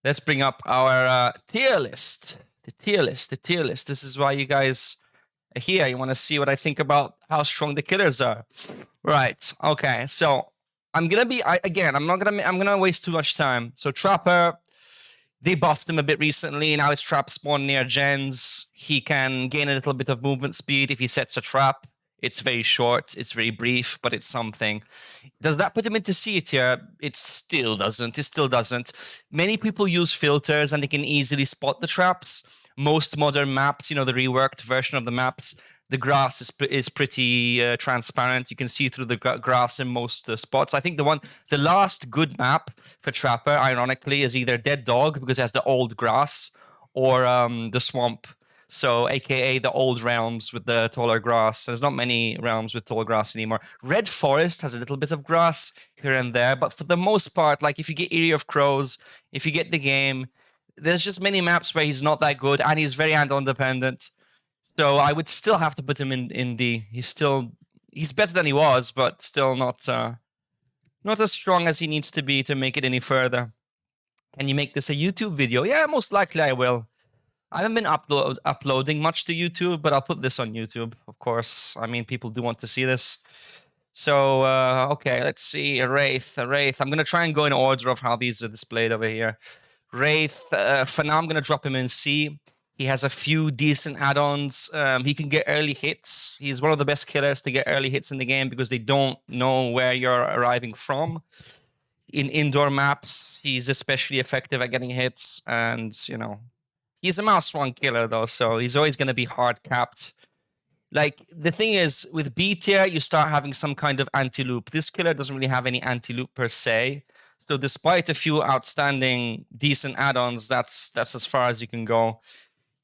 let's bring up our tier list. The tier list. This is why you guys are here. You want to see what I think about how strong the killers are. Right. Okay. So I'm gonna be again. I'm gonna waste too much time. So Trapper, they buffed him a bit recently. Now his trap spawn near gens. He can gain a little bit of movement speed if he sets a trap. It's very short, it's very brief, but it's something. Does that put him into C tier? It still doesn't. It still doesn't. Many people use filters and they can easily spot the traps. Most modern maps, you know, the reworked version of the maps, the grass is pretty transparent. You can see through the grass in most spots. I think the last good map for Trapper, ironically, is either Dead Dog because it has the old grass, or the Swamp. So, aka the old realms with the taller grass. There's not many realms with tall grass anymore. Red Forest has a little bit of grass here and there, but for the most part, like if you get Eerie of Crows, if you get the game, there's just many maps where he's not that good and he's very hand-on dependent. So I would still have to put him in D. He's better than he was, but still not as strong as he needs to be to make it any further. Can you make this a YouTube video? Yeah, most likely I will. I haven't been uploading much to YouTube, but I'll put this on YouTube, of course. I mean, people do want to see this. So, okay, let's see. Wraith. I'm going to try and go in order of how these are displayed over here. Wraith, for now, I'm going to drop him in C. He has a few decent add-ons. He can get early hits. He's one of the best killers to get early hits in the game because they don't know where you're arriving from. In indoor maps, he's especially effective at getting hits, and, you know, he's a mouse one killer, though, so he's always going to be hard capped. Like, the thing is, with B tier, you start having some kind of anti-loop. This killer doesn't really have any anti-loop per se. So despite a few outstanding, decent add-ons, that's as far as you can go.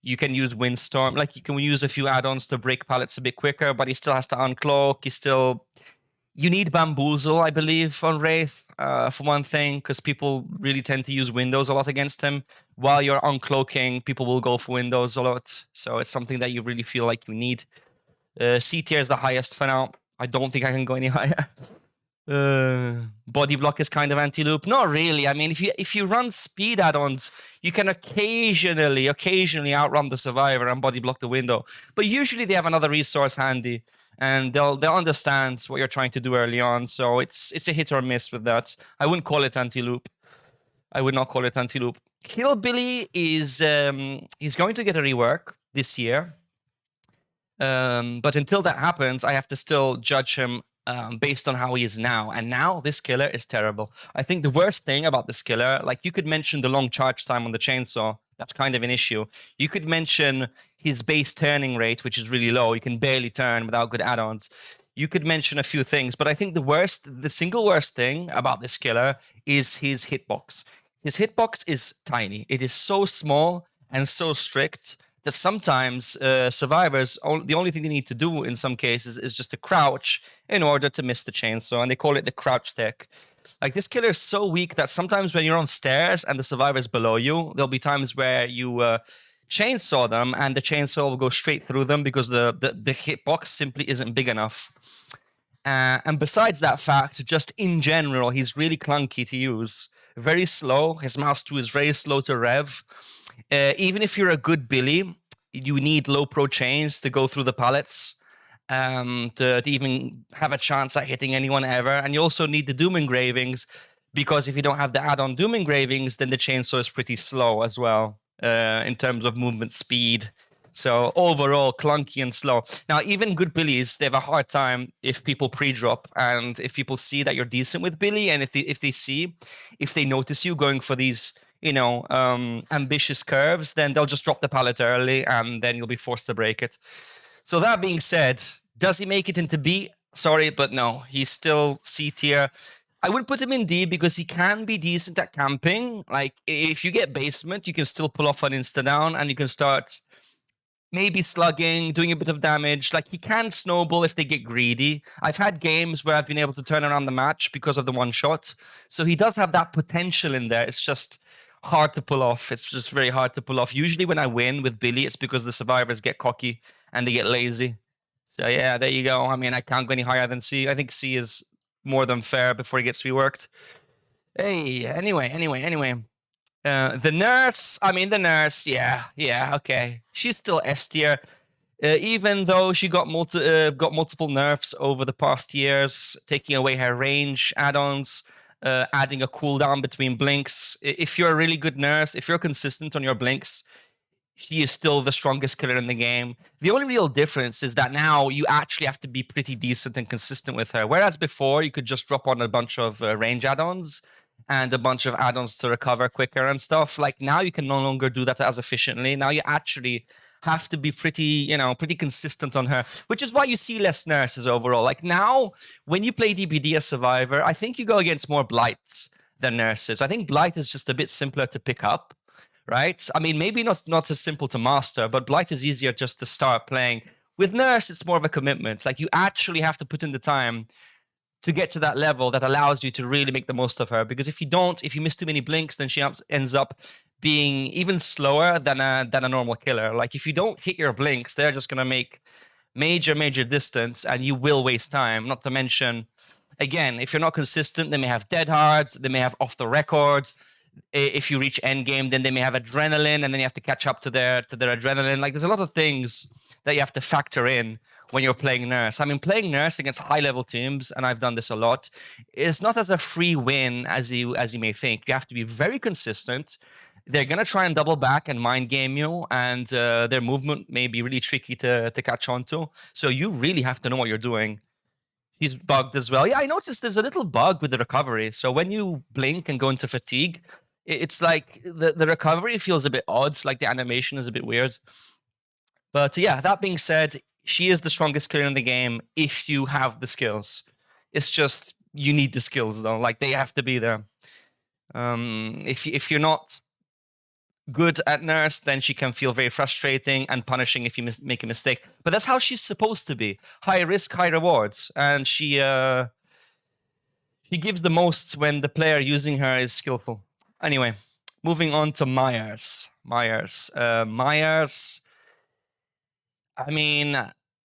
You can use Windstorm. Like, you can use a few add-ons to break pallets a bit quicker, but he still has to uncloak. You need Bamboozle, I believe, on Wraith, for one thing, because people really tend to use Windows a lot against him. While you're uncloaking, people will go for Windows a lot. So it's something that you really feel like you need. C tier is the highest for now. I don't think I can go any higher. Body block is kind of anti-loop. Not really. I mean, if you run speed add-ons, you can occasionally outrun the survivor and body block the window. But usually they have another resource handy, and they'll understand what you're trying to do early on. So it's a hit or miss with that. I wouldn't call it anti-loop. I would not call it anti-loop. Hillbilly is he's going to get a rework this year. But until that happens, I have to still judge him based on how he is now. And now, this killer is terrible. I think the worst thing about this killer, like, you could mention the long charge time on the chainsaw. That's kind of an issue. You could mention his base turning rate, which is really low. You can barely turn without good add-ons. You could mention a few things, but I think the single worst thing about this killer is his hitbox. His hitbox is tiny. It is so small and so strict that sometimes survivors, the only thing they need to do in some cases is just to crouch in order to miss the chainsaw, and they call it the crouch tech. Like, this killer is so weak that sometimes when you're on stairs and the survivor's below you, there'll be times where you chainsaw them and the chainsaw will go straight through them because the hitbox simply isn't big enough. And besides that fact, just in general, he's really clunky to use. Very slow. His mouse 2 is very slow to rev. Even if you're a good Billy, you need low pro chains to go through the pallets to even have a chance at hitting anyone ever. And you also need the Doom engravings, because if you don't have the add-on Doom engravings, then the chainsaw is pretty slow as well in terms of movement speed. So overall, clunky and slow. Now, even good Billies, they have a hard time if people pre-drop, and if people see that you're decent with Billy, and if they notice you going for these, you know, ambitious curves, then they'll just drop the pallet early, and then you'll be forced to break it. So that being said, does he make it into B? Sorry, but no. He's still C tier. I wouldn't put him in D because he can be decent at camping. Like, if you get basement, you can still pull off an insta-down, and you can start maybe slugging, doing a bit of damage. Like, he can snowball if they get greedy. I've had games where I've been able to turn around the match because of the one shot. So he does have that potential in there. It's just hard to pull off. It's just very hard to pull off. Usually when I win with Billy, it's because the survivors get cocky and they get lazy. So yeah, there you go. I mean, I can't go any higher than C. I think C is more than fair before he gets reworked. Hey, anyway. The nurse, the nurse, yeah, okay. She's still S tier. Even though she got multiple nerfs over the past years, taking away her range add-ons, adding a cooldown between blinks. If you're a really good nurse, if you're consistent on your blinks, she is still the strongest killer in the game. The only real difference is that now you actually have to be pretty decent and consistent with her. Whereas before, you could just drop on a bunch of range add-ons and a bunch of add-ons to recover quicker and stuff. Like now you can no longer do that as efficiently. Now you actually have to be pretty consistent on her, which is why you see less nurses overall. Like now, when you play DbD as Survivor, I think you go against more Blights than nurses. I think Blight is just a bit simpler to pick up, right? I mean, maybe not as simple to master, but Blight is easier just to start playing. With Nurse, it's more of a commitment. Like you actually have to put in the time to get to that level that allows you to really make the most of her. Because if you miss too many blinks, then she ends up being even slower than a normal killer. Like if you don't hit your blinks, they're just gonna make major distance, and you will waste time. Not to mention, again, if you're not consistent, they may have dead hards, they may have off the record. If you reach end game, then they may have adrenaline, and then you have to catch up to their adrenaline. Like there's a lot of things that you have to factor in when you're playing Nurse. I mean, playing Nurse against high-level teams, and I've done this a lot, is not as a free win as you may think. You have to be very consistent. They're going to try and double back and mind game you, and their movement may be really tricky to catch on to. So you really have to know what you're doing. He's bugged as well. Yeah, I noticed there's a little bug with the recovery. So when you blink and go into fatigue, it's like the recovery feels a bit odd. Like the animation is a bit weird. But yeah, that being said, she is the strongest killer in the game if you have the skills. It's just you need the skills though. Like they have to be there. If you're not good at Nurse, then she can feel very frustrating and punishing if you make a mistake. But that's how she's supposed to be. High risk, high rewards. And she gives the most when the player using her is skillful. Anyway, moving on to Myers. Myers. I mean,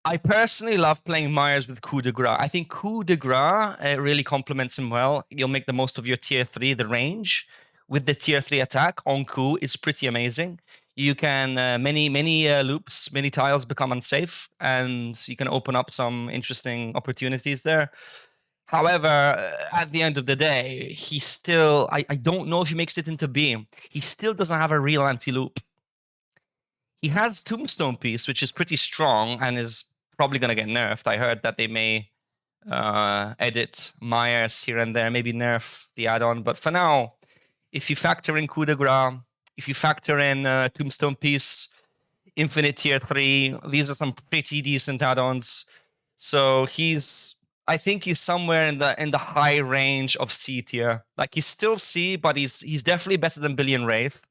I personally love playing Myers with coup de grace. I think coup de grace really complements him well. You'll make the most of your tier 3, the range. With the tier 3 attack on coup is pretty amazing. You can, many loops, many tiles become unsafe, and you can open up some interesting opportunities there. However, at the end of the day, he still, I don't know if he makes it into B. He still doesn't have a real anti-loop. He has Tombstone Piece, which is pretty strong and is probably going to get nerfed. I heard that they may edit Myers here and there, maybe nerf the add-on. But for now, if you factor in coup de grace, if you factor in Tombstone Piece, Infinite Tier 3, these are some pretty decent add-ons. So I think he's somewhere in the high range of C tier. Like he's still C, but he's definitely better than Billy and Wraith,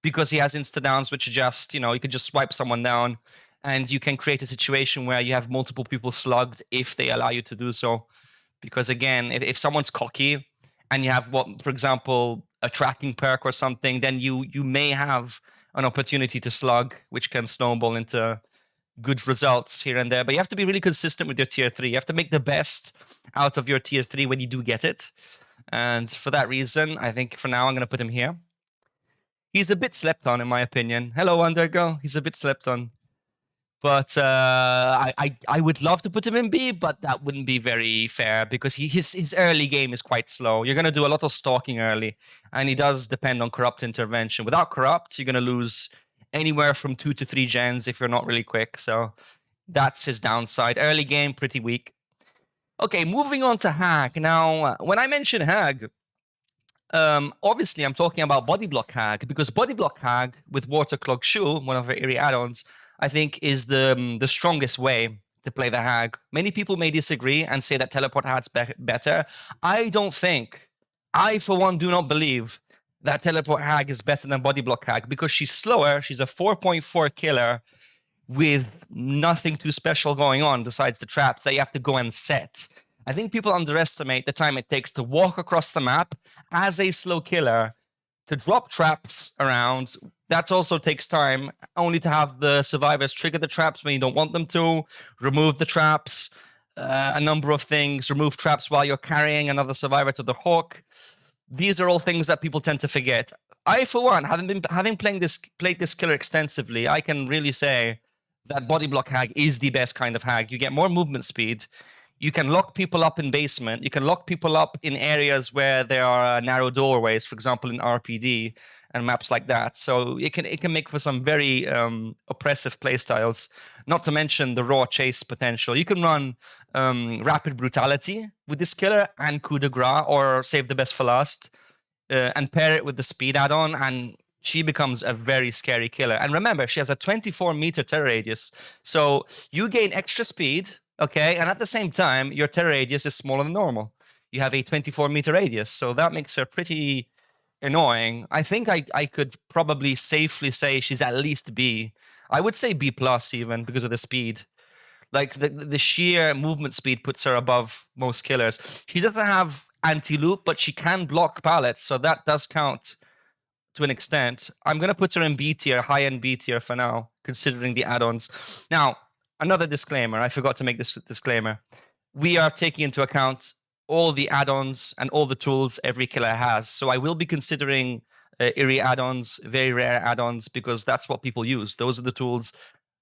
because he has insta-downs, which are just, you could just swipe someone down, and you can create a situation where you have multiple people slugged if they allow you to do so. Because again, if someone's cocky and you have, for example, a tracking perk or something, then you may have an opportunity to slug, which can snowball into good results here and there. But you have to be really consistent with your tier 3. You have to make the best out of your tier 3 when you do get it. And for that reason, I think for now I'm going to put him here. He's a bit slept on, in my opinion. Hello, Undergirl. He's a bit slept on. But I would love to put him in B, but that wouldn't be very fair because his early game is quite slow. You're going to do a lot of stalking early, and he does depend on Corrupt intervention. Without Corrupt, you're going to lose anywhere from 2 to 3 gens if you're not really quick. So that's his downside. Early game, pretty weak. Okay, moving on to Hag. Now, when I mention Hag, obviously I'm talking about Body Block Hag, because Body Block Hag with Waterclog Shoe, one of our area add-ons, I think is the strongest way to play the Hag. Many people may disagree and say that Teleport Hag's better. I don't think, I for one do not believe that Teleport Hag is better than Body Block Hag, because she's slower. She's a 4.4 killer with nothing too special going on besides the traps that you have to go and set. I think people underestimate the time it takes to walk across the map as a slow killer, to drop traps around. That also takes time, only to have the survivors trigger the traps when you don't want them to, remove the traps, a number of things, remove traps while you're carrying another survivor to the hook. These are all things that people tend to forget. I for one, having played this killer extensively, I can really say that body block hag is the best kind of hag. You get more movement speed. You can lock people up in basement. You can lock people up in areas where there are narrow doorways, for example, in RPD and maps like that. So it can make for some very oppressive playstyles. Not to mention the raw chase potential. You can run rapid brutality with this killer and coup de grace, or save the best for last, and pair it with the speed add-on, and she becomes a very scary killer. And remember, she has a 24-meter terror radius, so you gain extra speed. Okay, and at the same time, your terror radius is smaller than normal. You have a 24-meter radius, so that makes her pretty annoying. I think I could probably safely say she's at least B. I would say B+ even, because of the speed. Like, the sheer movement speed puts her above most killers. She doesn't have anti-loop, but she can block pallets, so that does count to an extent. I'm going to put her in B tier, high-end B tier for now, considering the add-ons. Now, another disclaimer. I forgot to make this disclaimer. We are taking into account all the add-ons and all the tools every killer has. So I will be considering eerie add-ons, very rare add-ons, because that's what people use. Those are the tools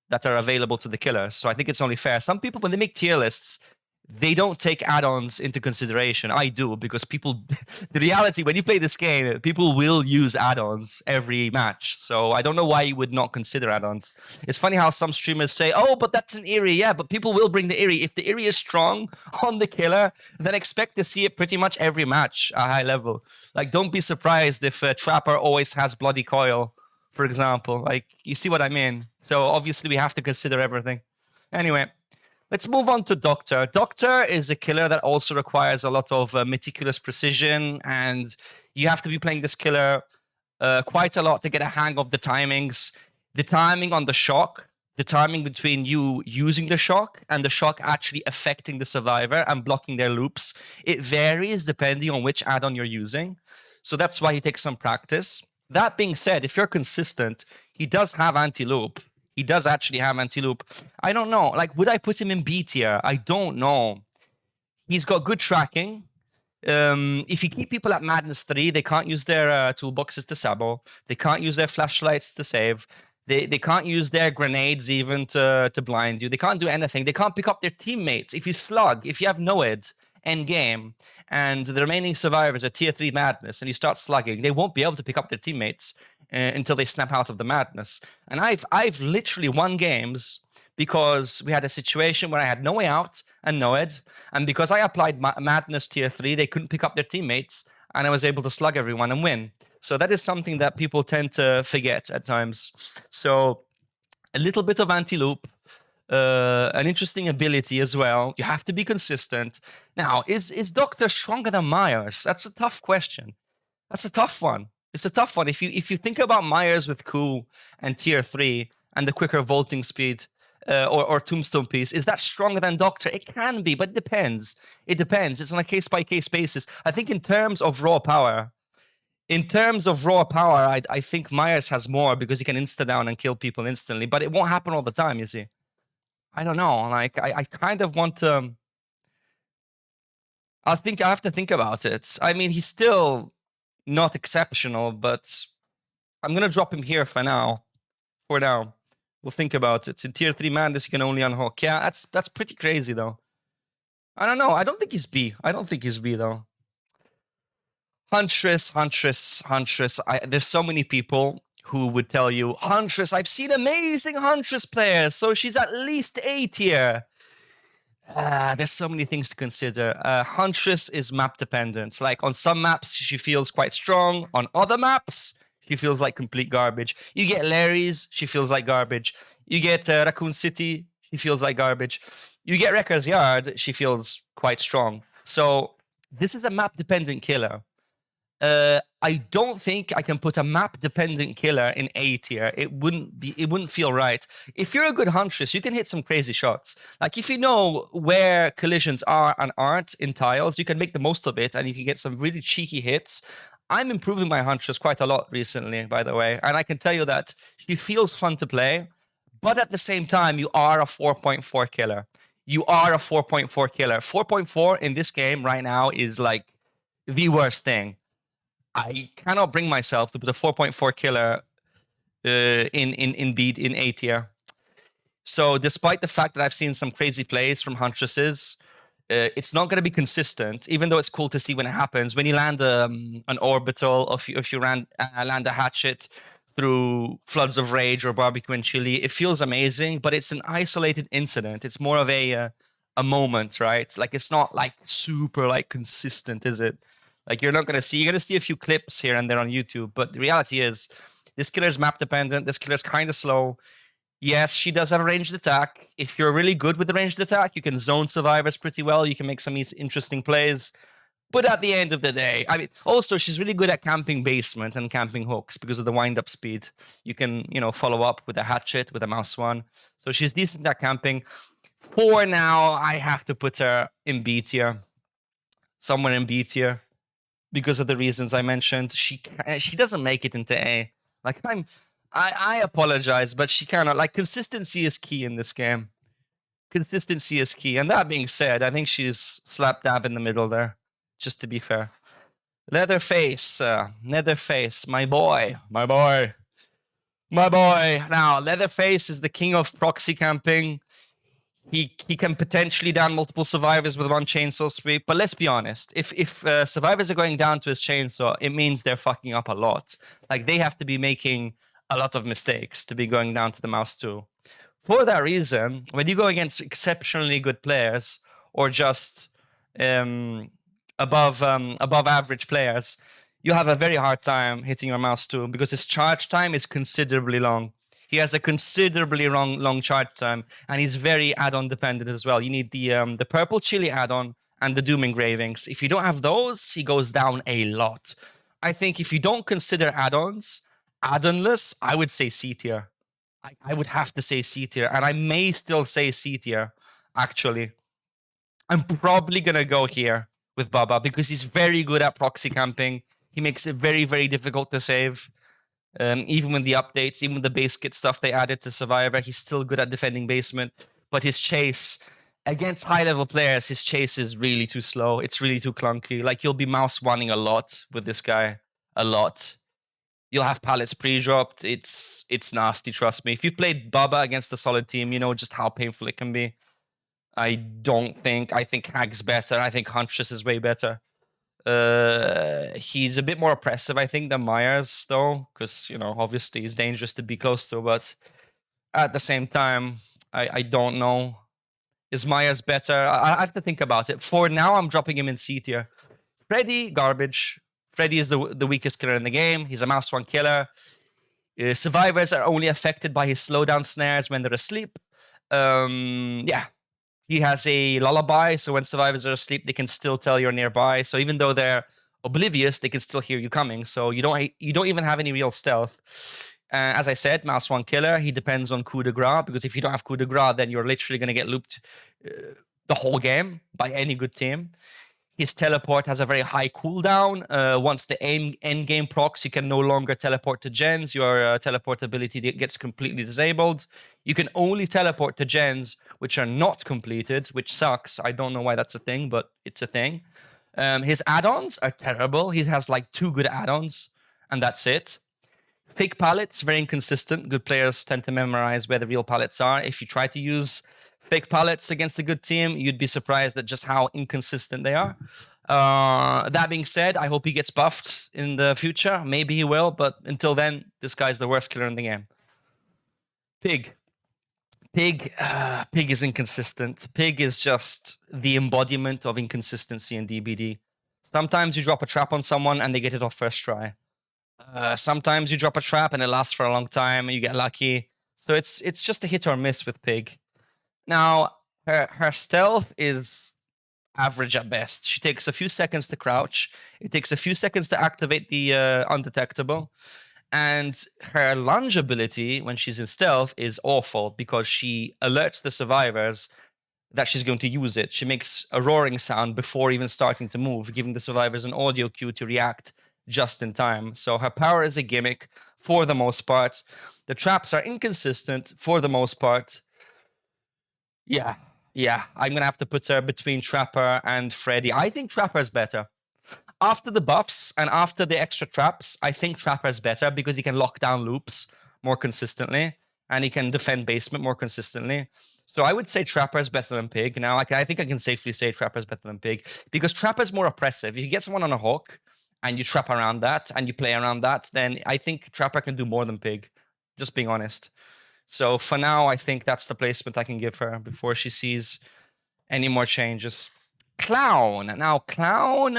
that are available to the killer. So I think it's only fair. Some people, when they make tier lists, they don't take add-ons into consideration. I do, because people, the reality, when you play this game, people will use add-ons every match. So I don't know why you would not consider add-ons. It's funny how some streamers say, oh, but that's an eerie. Yeah, but people will bring the eerie. If the eerie is strong on the killer, then expect to see it pretty much every match at high level. Like, don't be surprised if Trapper always has Bloody Coil, for example. Like, you see what I mean? So obviously we have to consider everything. Anyway, let's move on to Doctor. Doctor is a killer that also requires a lot of meticulous precision, and you have to be playing this killer quite a lot to get a hang of the timings. The timing on the shock, the timing between you using the shock and the shock actually affecting the survivor and blocking their loops. It varies depending on which add-on you're using. So that's why he takes some practice. That being said, if you're consistent, he does have anti-loop. He does actually have anti-loop. I don't know. Like, would I put him in B tier? I don't know. He's got good tracking. If you keep people at Madness 3, they can't use their toolboxes to sabo. They can't use their flashlights to save. They can't use their grenades even to blind you. They can't do anything. They can't pick up their teammates. If you slug, if you have Noed end game, and the remaining survivors are tier 3 Madness, and you start slugging, they won't be able to pick up their teammates until they snap out of the madness. And I've literally won games because we had a situation where I had no way out and Noed, and because I applied Madness tier 3, they couldn't pick up their teammates, and I was able to slug everyone and win. So that is something that people tend to forget at times. So a little bit of anti-loop, an interesting ability as well. You have to be consistent. Now, is Doctor stronger than Myers? That's a tough question. That's a tough one. It's a tough one. If you think about Myers with Coup and tier 3 and the quicker vaulting speed or tombstone piece, is that stronger than Doctor? It can be, but it depends. It depends. It's on a case-by-case basis. I think in terms of raw power, I think Myers has more because he can insta-down and kill people instantly, but it won't happen all the time, you see. I don't know. Like, I kind of want to... I have to think about it. I mean, he's still not exceptional, but I'm going to drop him here for now. For now. We'll think about it. In tier 3 Madness, you can only unhook. Yeah, that's pretty crazy, though. I don't know. I don't think he's B. I don't think he's B, though. Huntress. There's so many people who would tell you, Huntress, I've seen amazing Huntress players, so she's at least A tier. There's so many things to consider. Huntress is map dependent. Like, on some maps, she feels quite strong. On other maps, she feels like complete garbage. You get Larry's, she feels like garbage. You get Raccoon City, she feels like garbage. You get Wrecker's Yard, she feels quite strong. So this is a map dependent killer. I don't think I can put a map-dependent killer in A tier. It wouldn't feel right. If you're a good Huntress, you can hit some crazy shots. Like, if you know where collisions are and aren't in tiles, you can make the most of it, and you can get some really cheeky hits. I'm improving my Huntress quite a lot recently, by the way, and I can tell you that she feels fun to play, but at the same time, you are a 4.4 killer. You are a 4.4 killer. 4.4 in this game right now is, like, the worst thing. I cannot bring myself to put a 4.4 killer in A tier. So despite the fact that I've seen some crazy plays from Huntresses, it's not going to be consistent, even though it's cool to see when it happens. When you land an orbital, or if you land a hatchet through Floods of Rage or Barbecue and Chili, it feels amazing, but it's an isolated incident. It's more of a moment, right? Like, it's not like super like consistent, is it? Like, you're going to see a few clips here and there on YouTube, but the reality is this killer is map dependent. This killer is kind of slow. Yes, she does have a ranged attack. If you're really good with the ranged attack, you can zone survivors pretty well. You can make some interesting plays. But at the end of the day, I mean, also, she's really good at camping basement and camping hooks because of the wind-up speed. You can, follow up with a hatchet, with a mouse one. So she's decent at camping. For now, I have to put her in B tier. Somewhere in B tier. Because of the reasons I mentioned. She doesn't make it into A. Like, I apologize, but she cannot. Like, consistency is key in this game. Consistency is key. And that being said, I think she's slap dab in the middle there, just to be fair. Leatherface, my boy. Now, Leatherface is the king of proxy camping. He can potentially down multiple survivors with one chainsaw sweep, but let's be honest. If survivors are going down to his chainsaw, it means they're fucking up a lot. Like, they have to be making a lot of mistakes to be going down to the mouse too. For that reason, when you go against exceptionally good players or just above average players, you have a very hard time hitting your mouse too because his charge time is considerably long. He has a considerably long charge time, and he's very add-on dependent as well. You need the purple chili add-on and the Doom engravings. If you don't have those, he goes down a lot. I think if you don't consider add-ons, add-onless, I would say C tier. I would have to say C tier, and I may still say C tier, actually. I'm probably going to go here with Baba because he's very good at proxy camping. He makes it very, very difficult to save. Even with the updates, even with the base kit stuff they added to Survivor, he's still good at defending basement. But his chase, against high-level players, his chase is really too slow. It's really too clunky. Like, you'll be mouse-wanting a lot with this guy. A lot. You'll have pallets pre-dropped. It's nasty, trust me. If you played Baba against a solid team, you know just how painful it can be. I think Hag's better. I think Huntress is way better. He's a bit more oppressive, I think, than Myers, though, because, obviously he's dangerous to be close to, but at the same time, I don't know. Is Myers better? I have to think about it. For now, I'm dropping him in C tier. Freddy, garbage. Freddy is the weakest killer in the game. He's a mouse one killer. Survivors are only affected by his slowdown snares when they're asleep. Yeah. He has a lullaby, so when survivors are asleep, they can still tell you're nearby. So even though they're oblivious, they can still hear you coming. So you don't even have any real stealth. As I said, mouse one killer. He depends on coup de grace, because if you don't have coup de grace, then you're literally going to get looped the whole game by any good team. His teleport has a very high cooldown. Once the end game procs, you can no longer teleport to gens. Your teleport ability gets completely disabled. You can only teleport to gens which are not completed, which sucks. I don't know why that's a thing, but it's a thing. His add-ons are terrible. He has like 2 good add-ons, and that's it. Fake pallets, very inconsistent. Good players tend to memorize where the real pallets are. If you try to use fake pallets against a good team, you'd be surprised at just how inconsistent they are. That being said, I hope he gets buffed in the future. Maybe he will, but until then, this guy's the worst killer in the game. Pig is inconsistent. Pig is just the embodiment of inconsistency in DbD. Sometimes you drop a trap on someone and they get it off first try. Sometimes you drop a trap and it lasts for a long time and you get lucky. So it's just a hit or miss with Pig. Now, her stealth is average at best. She takes a few seconds to crouch. It takes a few seconds to activate the undetectable. And her lunge ability when she's in stealth is awful because she alerts the survivors that she's going to use it. She makes a roaring sound before even starting to move, giving the survivors an audio cue to react just in time. So her power is a gimmick for the most part. The traps are inconsistent for the most part. Yeah. I'm going to have to put her between Trapper and Freddy. I think Trapper is better. after the buffs and after the extra traps, I think Trapper is better because he can lock down loops more consistently and he can defend basement more consistently. So I would say Trapper is better than Pig. Now, I think I can safely say Trapper is better than Pig because Trapper is more oppressive. If you get someone on a hook and you trap around that and you play around that, then I think Trapper can do more than Pig, just being honest. So for now, I think that's the placement I can give her before she sees any more changes. Clown. Now, Clown,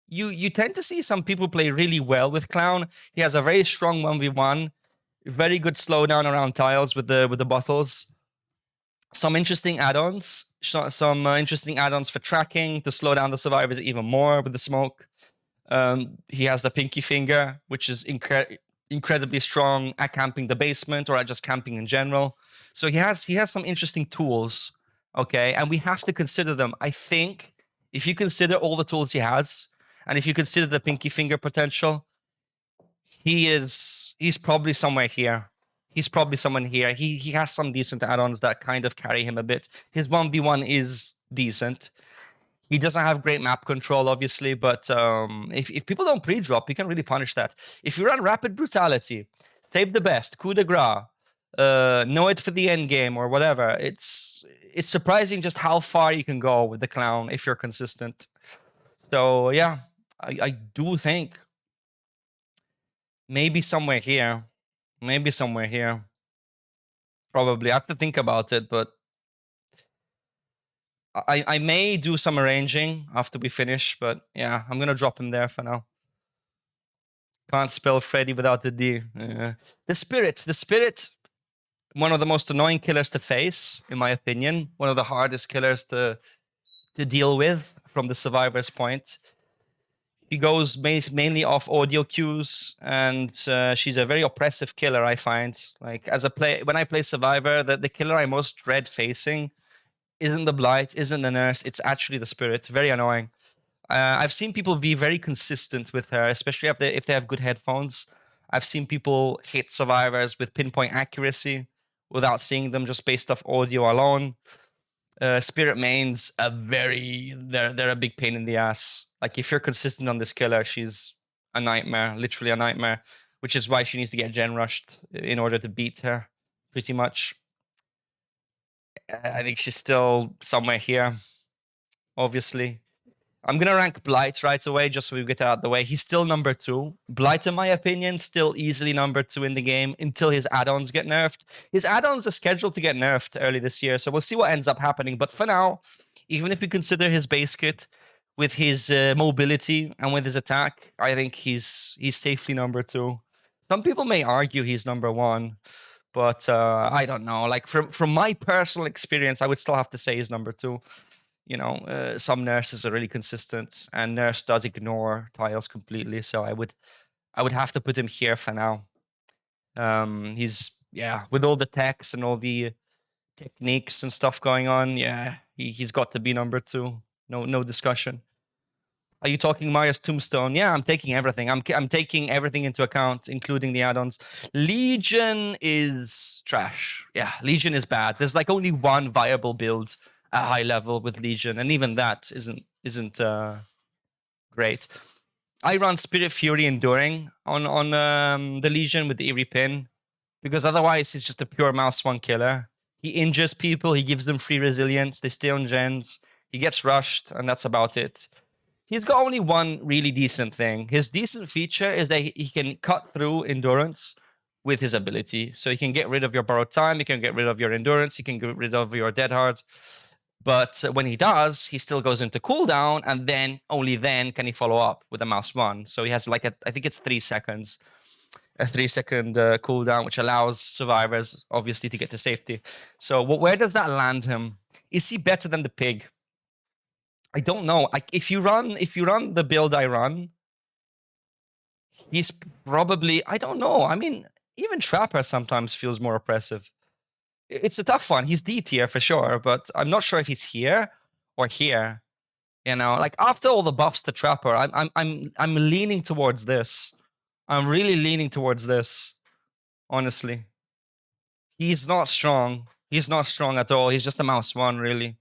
you tend to see some people play really well with Clown. He has a very strong 1v1, very good slowdown around tiles with the bottles. Some interesting add-ons, some interesting add-ons for tracking to slow down the survivors even more with the smoke. He has the pinky finger, which is incredibly strong at camping the basement or at just camping in general. So he has some interesting tools, okay? And we have to consider them. I think if you consider all the tools he has, and if you consider the pinky finger potential, he's probably somewhere here. He's probably someone here. He has some decent add-ons that kind of carry him a bit. His 1v1 is decent. He doesn't have great map control, obviously, but if people don't pre-drop, you can really punish that. If you run Rapid Brutality, Save the Best, Coup de Grace, Know It for the End Game, or whatever, it's surprising just how far you can go with the Clown if you're consistent. So, yeah, I do think maybe somewhere here. Maybe somewhere here. Probably. I have to think about it, but I may do some arranging after we finish, but yeah, I'm going to drop him there for now. Can't spell Freddy without the D. The Spirit, one of the most annoying killers to face, in my opinion. One of the hardest killers to deal with from the survivor's point. She goes mainly off audio cues, and she's a very oppressive killer, I find. Like, when I play Survivor, the killer I most dread facing isn't the Blight, isn't the Nurse, it's actually the Spirit. Very annoying. I've seen people be very consistent with her, especially if they have good headphones. I've seen people hit survivors with pinpoint accuracy without seeing them, just based off audio alone. Spirit mains are they're a big pain in the ass. Like, if you're consistent on this killer, she's a nightmare, literally a nightmare, which is why she needs to get gen rushed in order to beat her, pretty much. I think she's still somewhere here, obviously. I'm going to rank Blight right away, just so we get out of the way. He's still number 2. Blight, in my opinion, still easily number 2 in the game until his add-ons get nerfed. His add-ons are scheduled to get nerfed early this year, so we'll see what ends up happening. But for now, even if we consider his base kit with his mobility and with his attack, I think he's safely number 2. Some people may argue he's number 1, but I don't know. Like, from my personal experience, I would still have to say he's number 2. You know, some nurses are really consistent, and Nurse does ignore tiles completely. So I would have to put him here for now. He's, yeah, with all the techs and all the techniques and stuff going on, yeah, he's got to be number 2. No discussion. Are you talking Marius Tombstone? Yeah, I'm taking everything. I'm taking everything into account, including the add-ons. Legion is trash. Yeah, Legion is bad. There's like only one viable build at high level with Legion, and even that isn't great. I run Spirit Fury Enduring on the Legion with the Eerie Pin, because otherwise he's just a pure mouse 1 killer. He injures people, he gives them free resilience, they stay on gens, he gets rushed, and that's about it. He's got only one really decent thing. His decent feature is that he can cut through endurance with his ability. So he can get rid of your borrowed time, he can get rid of your endurance, he can get rid of your dead hard. But when he does, he still goes into cooldown, and then, only then, can he follow up with a mouse 1. So he has like I think it's 3 seconds. A 3-second cooldown, which allows survivors, obviously, to get to safety. So where does that land him? Is he better than the Pig? I don't know. If you run the build I run, he's probably, I don't know. I mean, even Trapper sometimes feels more oppressive. It's a tough one. He's D tier for sure, but I'm not sure if he's here or here. You know, like, after all the buffs to Trapper, I'm leaning towards this. I'm really leaning towards this. Honestly, he's not strong. He's not strong at all. He's just a mouse 1, really.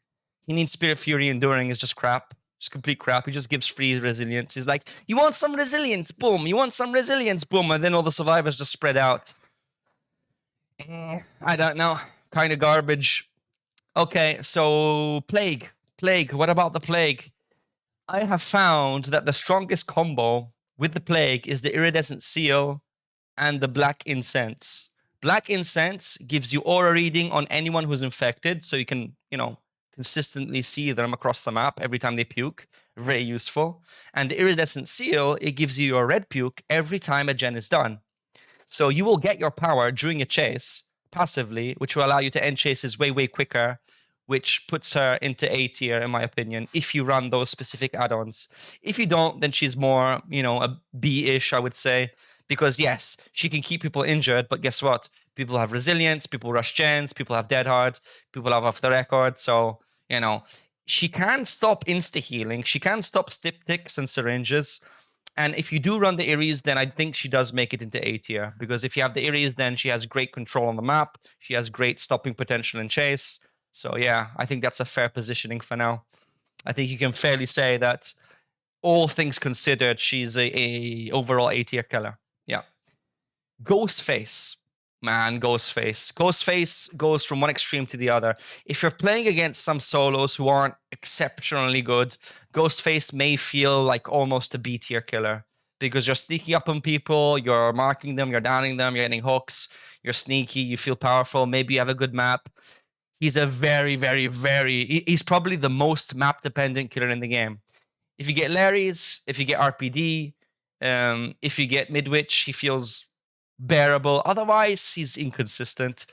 He needs Spirit Fury Enduring. Is just crap. Just complete crap. He just gives free resilience. He's like, you want some resilience? Boom. You want some resilience? Boom. And then all the survivors just spread out. I don't know. Kind of garbage. Okay, so Plague. Plague. What about the Plague? I have found that the strongest combo with the Plague is the Iridescent Seal and the Black Incense. Black Incense gives you aura reading on anyone who's infected, so you can, you know, consistently see them across the map every time they puke. Very useful. And the Iridescent Seal, it gives you your red puke every time a gen is done. So you will get your power during a chase passively, which will allow you to end chases way, way quicker, which puts her into A tier, in my opinion, if you run those specific add-ons. If you don't, then she's more, you know, a B-ish, I would say. Because yes, she can keep people injured, but guess what? People have resilience, people rush gens, people have dead hard, people have off the record. So, you know, she can stop insta-healing. She can stop styptics and syringes. And if you do run the Ares, then I think she does make it into A tier. Because if you have the Ares, then she has great control on the map. She has great stopping potential in chase. So yeah, I think that's a fair positioning for now. I think you can fairly say that all things considered, she's a overall A tier killer. Yeah. Ghostface. Man, Ghostface. Ghostface goes from one extreme to the other. If you're playing against some solos who aren't exceptionally good, Ghostface may feel like almost a B tier killer. Because you're sneaking up on people, you're marking them, you're downing them, you're getting hooks, you're sneaky, you feel powerful, maybe you have a good map. He's a he's probably the most map-dependent killer in the game. If you get Larry's, if you get RPD, if you get Midwich, he feels bearable. Otherwise, he's inconsistent.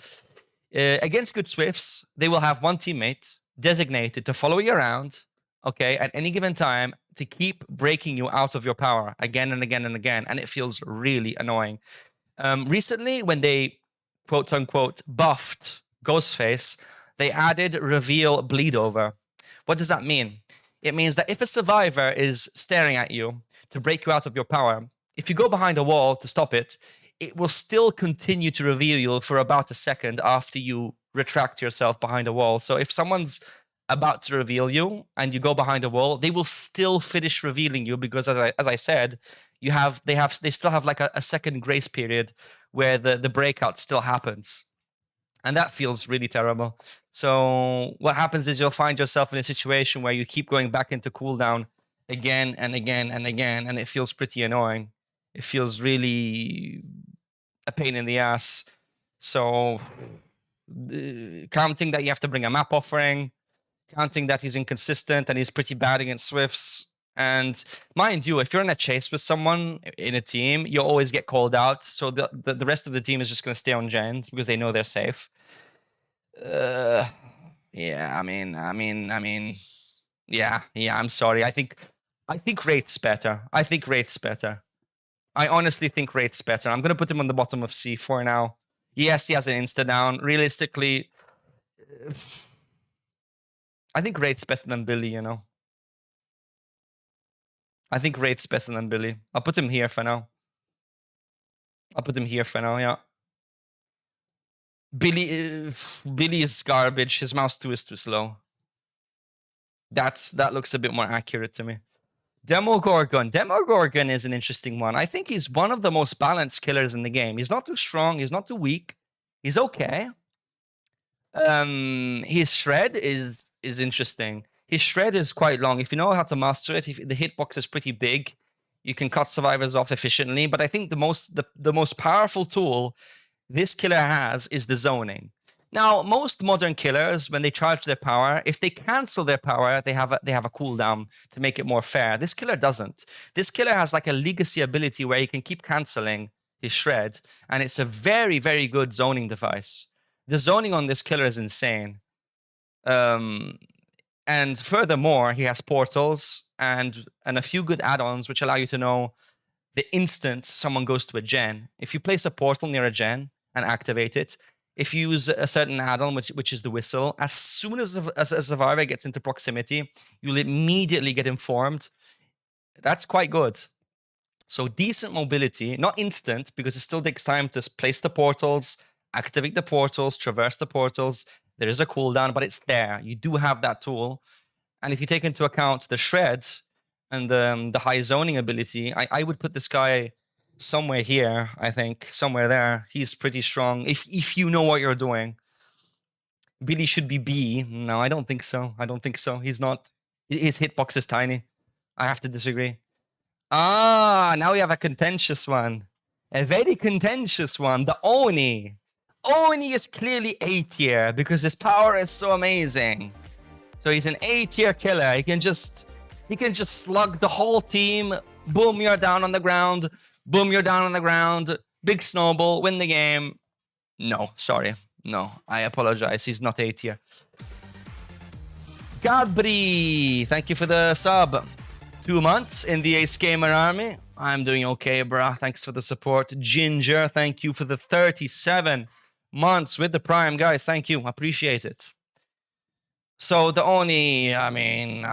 Against good Swifts, they will have one teammate designated to follow you around, okay, at any given time to keep breaking you out of your power again and again and again, and it feels really annoying. Recently, when they, quote-unquote, buffed Ghostface, they added reveal bleed over. What does that mean? It means that if a survivor is staring at you to break you out of your power, if you go behind a wall to stop it, it will still continue to reveal you for about a second after you retract yourself behind a wall. So if someone's about to reveal you and you go behind a wall, they will still finish revealing you because, as I said, they still have like a second grace period where the breakout still happens. And that feels really terrible. So what happens is you'll find yourself in a situation where you keep going back into cooldown again and again and again, and it feels pretty annoying. It feels really a pain in the ass. So counting that you have to bring a map offering, counting that he's inconsistent and he's pretty bad against Swifts. And mind you, if you're in a chase with someone in a team, you'll always get called out. So the rest of the team is just going to stay on gens because they know they're safe. Yeah, I mean, yeah, I'm sorry. I think Wraith's better. I honestly think Wraith's better. I'm going to put him on the bottom of C for now. Yes, he has an insta down. Realistically, I think Wraith's better than Billy, you know. I think Wraith's better than Billy. I'll put him here for now. Yeah. Billy is garbage. His mouse 2 is too slow. That looks a bit more accurate to me. Demogorgon. Demogorgon is an interesting one. I think he's one of the most balanced killers in the game. He's not too strong. He's not too weak. He's okay. His shred is interesting. His shred is quite long. If you know how to master it, the hitbox is pretty big. You can cut survivors off efficiently. But I think the most powerful tool this killer has is the zoning. Now, most modern killers, when they charge their power, if they cancel their power, they have a cooldown to make it more fair. This killer doesn't. This killer has like a legacy ability where he can keep canceling his shred, and it's a very, very good zoning device. The zoning on this killer is insane. And furthermore, he has portals and a few good add-ons which allow you to know the instant someone goes to a gen. If you place a portal near a gen and activate it, if you use a certain add-on, which is the whistle, as soon as a survivor gets into proximity, you'll immediately get informed. That's quite good. So decent mobility, not instant, because it still takes time to place the portals, activate the portals, traverse the portals. There is a cooldown, but it's there. You do have that tool. And if you take into account the shred and the high zoning ability, I would put this guy somewhere here, I think. Somewhere there. He's pretty strong. If you know what you're doing. Billy should be B. No, I don't think so. I don't think so. He's not. His hitbox is tiny. I have to disagree. Ah, now we have a contentious one. A very contentious one. The Oni. Oni is clearly A tier because his power is so amazing. So he's an A tier killer. He can just slug the whole team. Boom, you're down on the ground. Boom, you're down on the ground. Big snowball, win the game. No, sorry. No, I apologize. He's not A tier. Godbry, thank you for the sub. 2 months in the Ace Gamer Army. I'm doing okay, bruh. Thanks for the support. Ginger, thank you for the 37 months with the Prime. Guys, thank you. Appreciate it. So the Oni, I mean,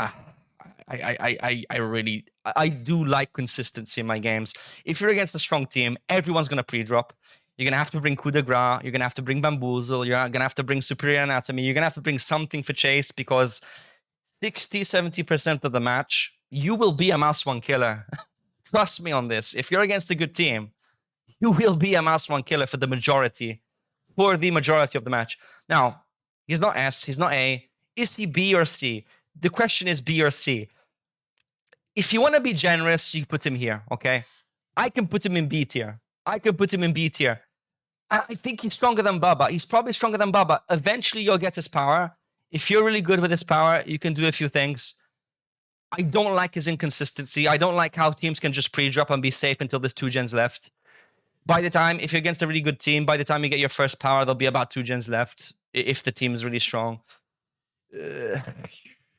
I do like consistency in my games. If you're against a strong team, everyone's going to pre-drop. You're going to have to bring coup de grace. You're going to have to bring bamboozle. You're going to have to bring superior anatomy. You're going to have to bring something for chase because 60-70% of the match, you will be a mouse one killer. Trust me on this. If you're against a good team, you will be a mouse one killer for the majority of the match. Now, he's not S, he's not A. Is he B or C? The question is B or C. If you want to be generous, you put him here, okay? I can put him in B tier. I think he's stronger than Baba. He's probably stronger than Baba. Eventually, you'll get his power. If you're really good with his power, you can do a few things. I don't like his inconsistency. I don't like how teams can just pre-drop and be safe until there's 2 gens left. By the time, if you're against a really good team, by the time you get your first power, there'll be about 2 gens left if the team is really strong.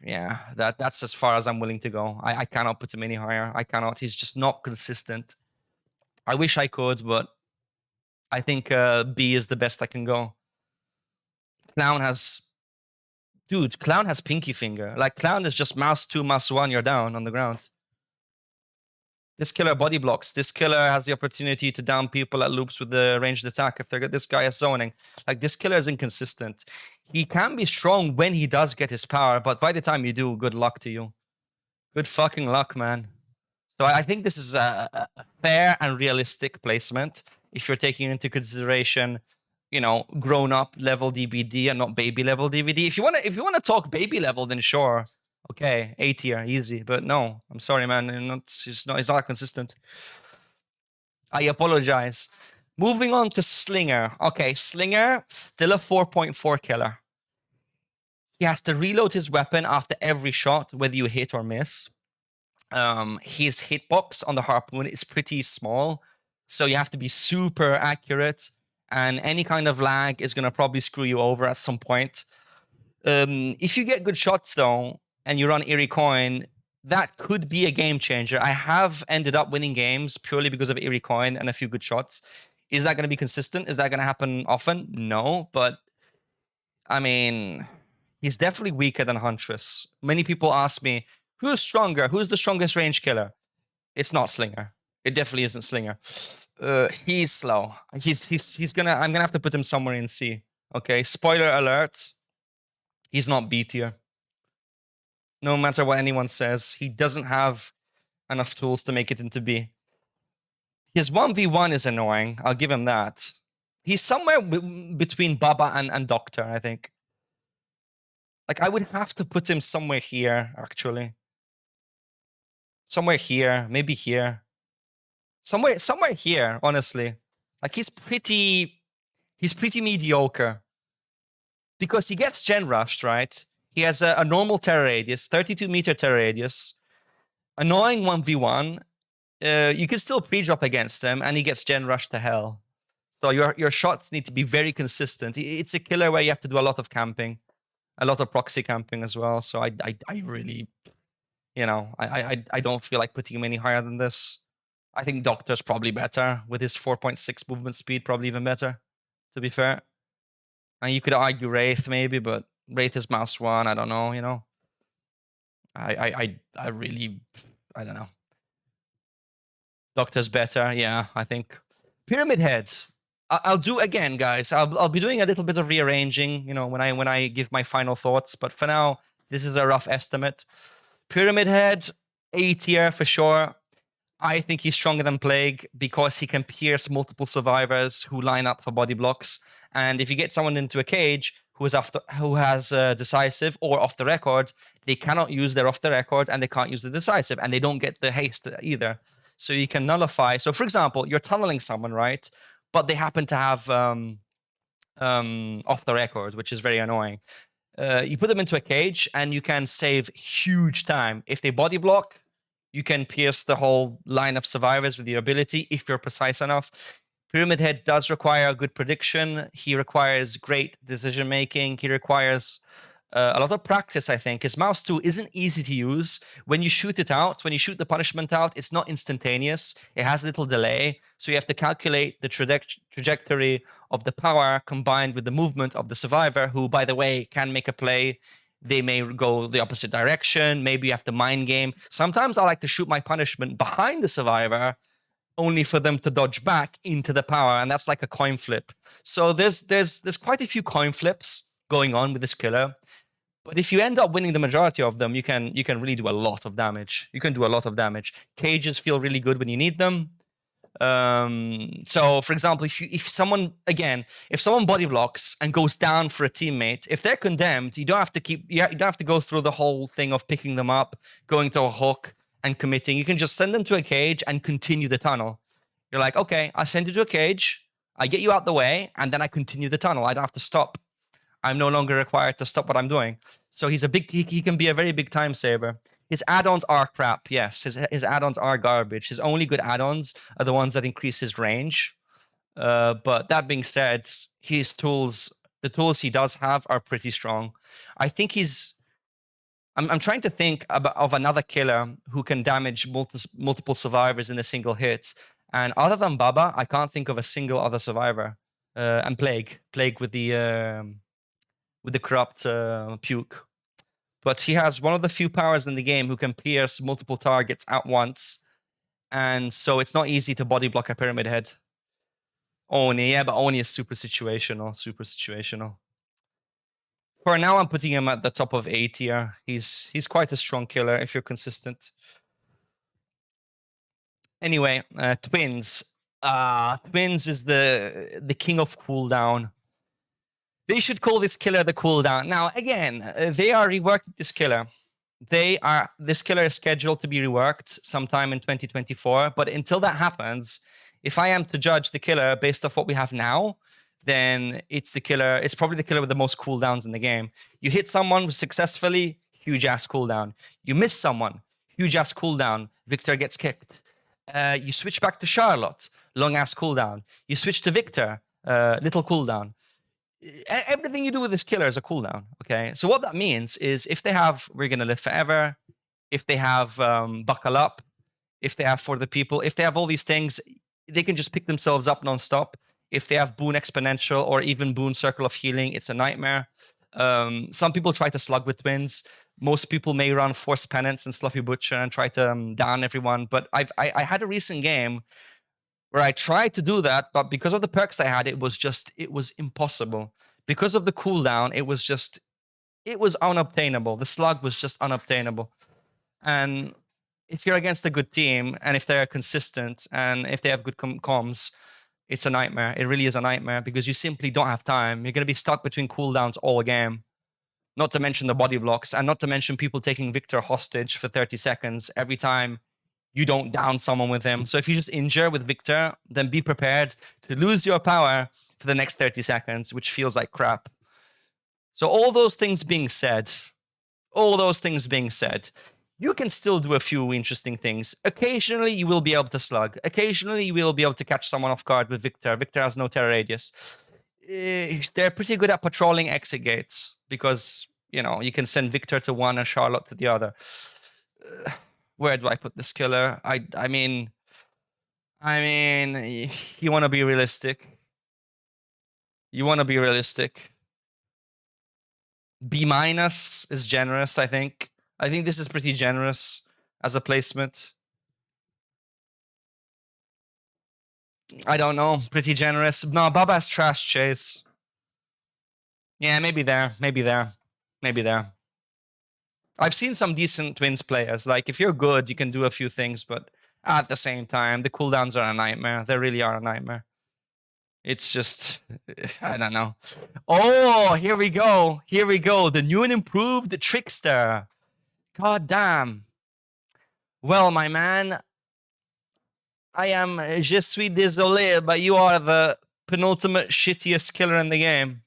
Yeah, that's as far as I'm willing to go. I cannot put him any higher. I cannot. He's just not consistent. I wish I could, but I think B is the best I can go. Clown has pinky finger. Like, Clown is just mouse 2, mouse 1, you're down on the ground. This killer body blocks. This killer has the opportunity to down people at loops with the ranged attack if this guy is zoning. Like, this killer is inconsistent. He can be strong when he does get his power, but by the time you do, good luck to you. Good fucking luck, man. So I think this is a fair and realistic placement if you're taking into consideration, you know, grown-up level DbD and not baby level DbD. If you want to talk baby level, then sure. Okay, A tier, easy. But no, I'm sorry, man. He's not consistent. I apologize. Moving on to Slinger. Okay, Slinger, still a 4.4 killer. He has to reload his weapon after every shot, whether you hit or miss. His hitbox on the harpoon is pretty small, so you have to be super accurate, and any kind of lag is going to probably screw you over at some point. If you get good shots, though, and you run Eerie Coin, that could be a game changer. I have ended up winning games purely because of Eerie Coin and a few good shots. Is that going to be consistent? Is that going to happen often? No, but I mean, he's definitely weaker than Huntress. Many people ask me, who's stronger? Who's the strongest range killer? It's not Slinger. It definitely isn't Slinger. He's slow. I'm gonna have to put him somewhere in C. Okay, spoiler alert. He's not B tier. No matter what anyone says, he doesn't have enough tools to make it into B. His 1v1 is annoying. I'll give him that. He's somewhere between Baba and Doctor, I think. Like, I would have to put him somewhere here, actually. Somewhere here, maybe here. Somewhere here, honestly. Like, he's pretty mediocre. Because he gets gen rushed, right? He has a normal terror radius, 32-meter terror radius. Annoying 1v1. You can still pre-drop against him, and he gets gen rushed to hell. So your shots need to be very consistent. It's a killer where you have to do a lot of camping. A lot of proxy camping as well. So I really, you know, I don't feel like putting him any higher than this. I think Doctor's probably better with his 4.6 movement speed, probably even better, to be fair. And you could argue Wraith maybe, but Wraith is mouse 1. I don't know, you know. I don't know. Doctor's better, yeah, I think. Pyramid Head. I'll do again, guys. I'll be doing a little bit of rearranging, you know, when I give my final thoughts. But for now, This is a rough estimate. Pyramid Head, A tier for sure. I think he's stronger than Plague because he can pierce multiple survivors who line up for body blocks. And if you get someone into a cage who has decisive or off the record, they cannot use their off the record and they can't use the decisive, and they don't get the haste either. So you can nullify. So for example, you're tunneling someone, right? But they happen to have off the record, which is very annoying. You put them into a cage and you can save huge time. If they body block, you can pierce the whole line of survivors with your ability if you're precise enough. Pyramid Head does require good prediction. He requires great decision making. He requires a lot of practice, I think. His mouse tool isn't easy to use. When you shoot it out, when you shoot the punishment out, it's not instantaneous. It has a little delay. So you have to calculate the trajectory of the power combined with the movement of the survivor, who, by the way, can make a play. They may go the opposite direction. Maybe you have to mind game. Sometimes I like to shoot my punishment behind the survivor, only for them to dodge back into the power, and that's like a coin flip. So there's quite a few coin flips going on with this killer. But if you end up winning the majority of them, you can really do a lot of damage. You can do a lot of damage. Cages feel really good when you need them. So, for example, if someone body blocks and goes down for a teammate, if they're condemned, you don't have to go through the whole thing of picking them up, going to a hook, and committing. You can just send them to a cage and continue the tunnel. You're like, okay, I send you to a cage, I get you out the way, and then I continue the tunnel. I don't have to stop. I'm no longer required to stop what I'm doing. So he can be a very big time saver. His add-ons are crap, yes. His add-ons are garbage. His only good add-ons are the ones that increase his range. But that being said, the tools he does have are pretty strong. I think I'm trying to think of another killer who can damage multiple survivors in a single hit. And other than Baba, I can't think of a single other survivor. And Plague with the corrupt puke. But he has one of the few powers in the game who can pierce multiple targets at once. And so it's not easy to body block a Pyramid Head. Oni, yeah, but Oni is super situational. For now, I'm putting him at the top of A tier. He's quite a strong killer if you're consistent. Anyway, Twins. Twins is the king of cooldown. They should call this killer the cooldown. Now, again, they are reworking this killer. This killer is scheduled to be reworked sometime in 2024. But until that happens, if I am to judge the killer based off what we have now, then it's probably the killer with the most cooldowns in the game. You hit someone successfully, huge ass cooldown. You miss someone, huge ass cooldown. Victor gets kicked. You switch back to Charlotte, long ass cooldown. You switch to Victor, little cooldown. Everything you do with this killer is a cooldown, okay? So what that means is if they have We're Gonna Live Forever, if they have Buckle Up, if they have For the People, if they have all these things, they can just pick themselves up non-stop. If they have Boon Exponential or even Boon Circle of Healing, it's a nightmare. Some people try to slug with Twins. Most people may run Force Penance and Sloppy Butcher and try to down everyone. But I had a recent game where I tried to do that, but because of the perks I had, it was impossible. Because of the cooldown, it was unobtainable. The slug was just unobtainable. And if you're against a good team, and if they're consistent, and if they have good comms, it's a nightmare. It really is a nightmare because you simply don't have time. You're going to be stuck between cooldowns all game. Not to mention the body blocks, and not to mention people taking Victor hostage for 30 seconds every time you don't down someone with him. So if you just injure with Victor, then be prepared to lose your power for the next 30 seconds, which feels like crap. So all those things being said, you can still do a few interesting things. Occasionally, you will be able to slug. Occasionally, you will be able to catch someone off guard with Victor. Victor has no terror radius. They're pretty good at patrolling exit gates because, you can send Victor to one and Charlotte to the other. Where do I put this killer? I mean, you want to be realistic. B- is generous, I think. I think this is pretty generous as a placement. I don't know. Pretty generous. No, Baba's trash chase. Yeah, maybe there. I've seen some decent Twins players. Like, if you're good, you can do a few things, but at the same time, the cooldowns are a nightmare. They really are a nightmare. It's just, I don't know. Oh, here we go. Here we go. The new and improved Trickster. God damn. Well, my man, I am je suis désolé, but you are the penultimate shittiest killer in the game.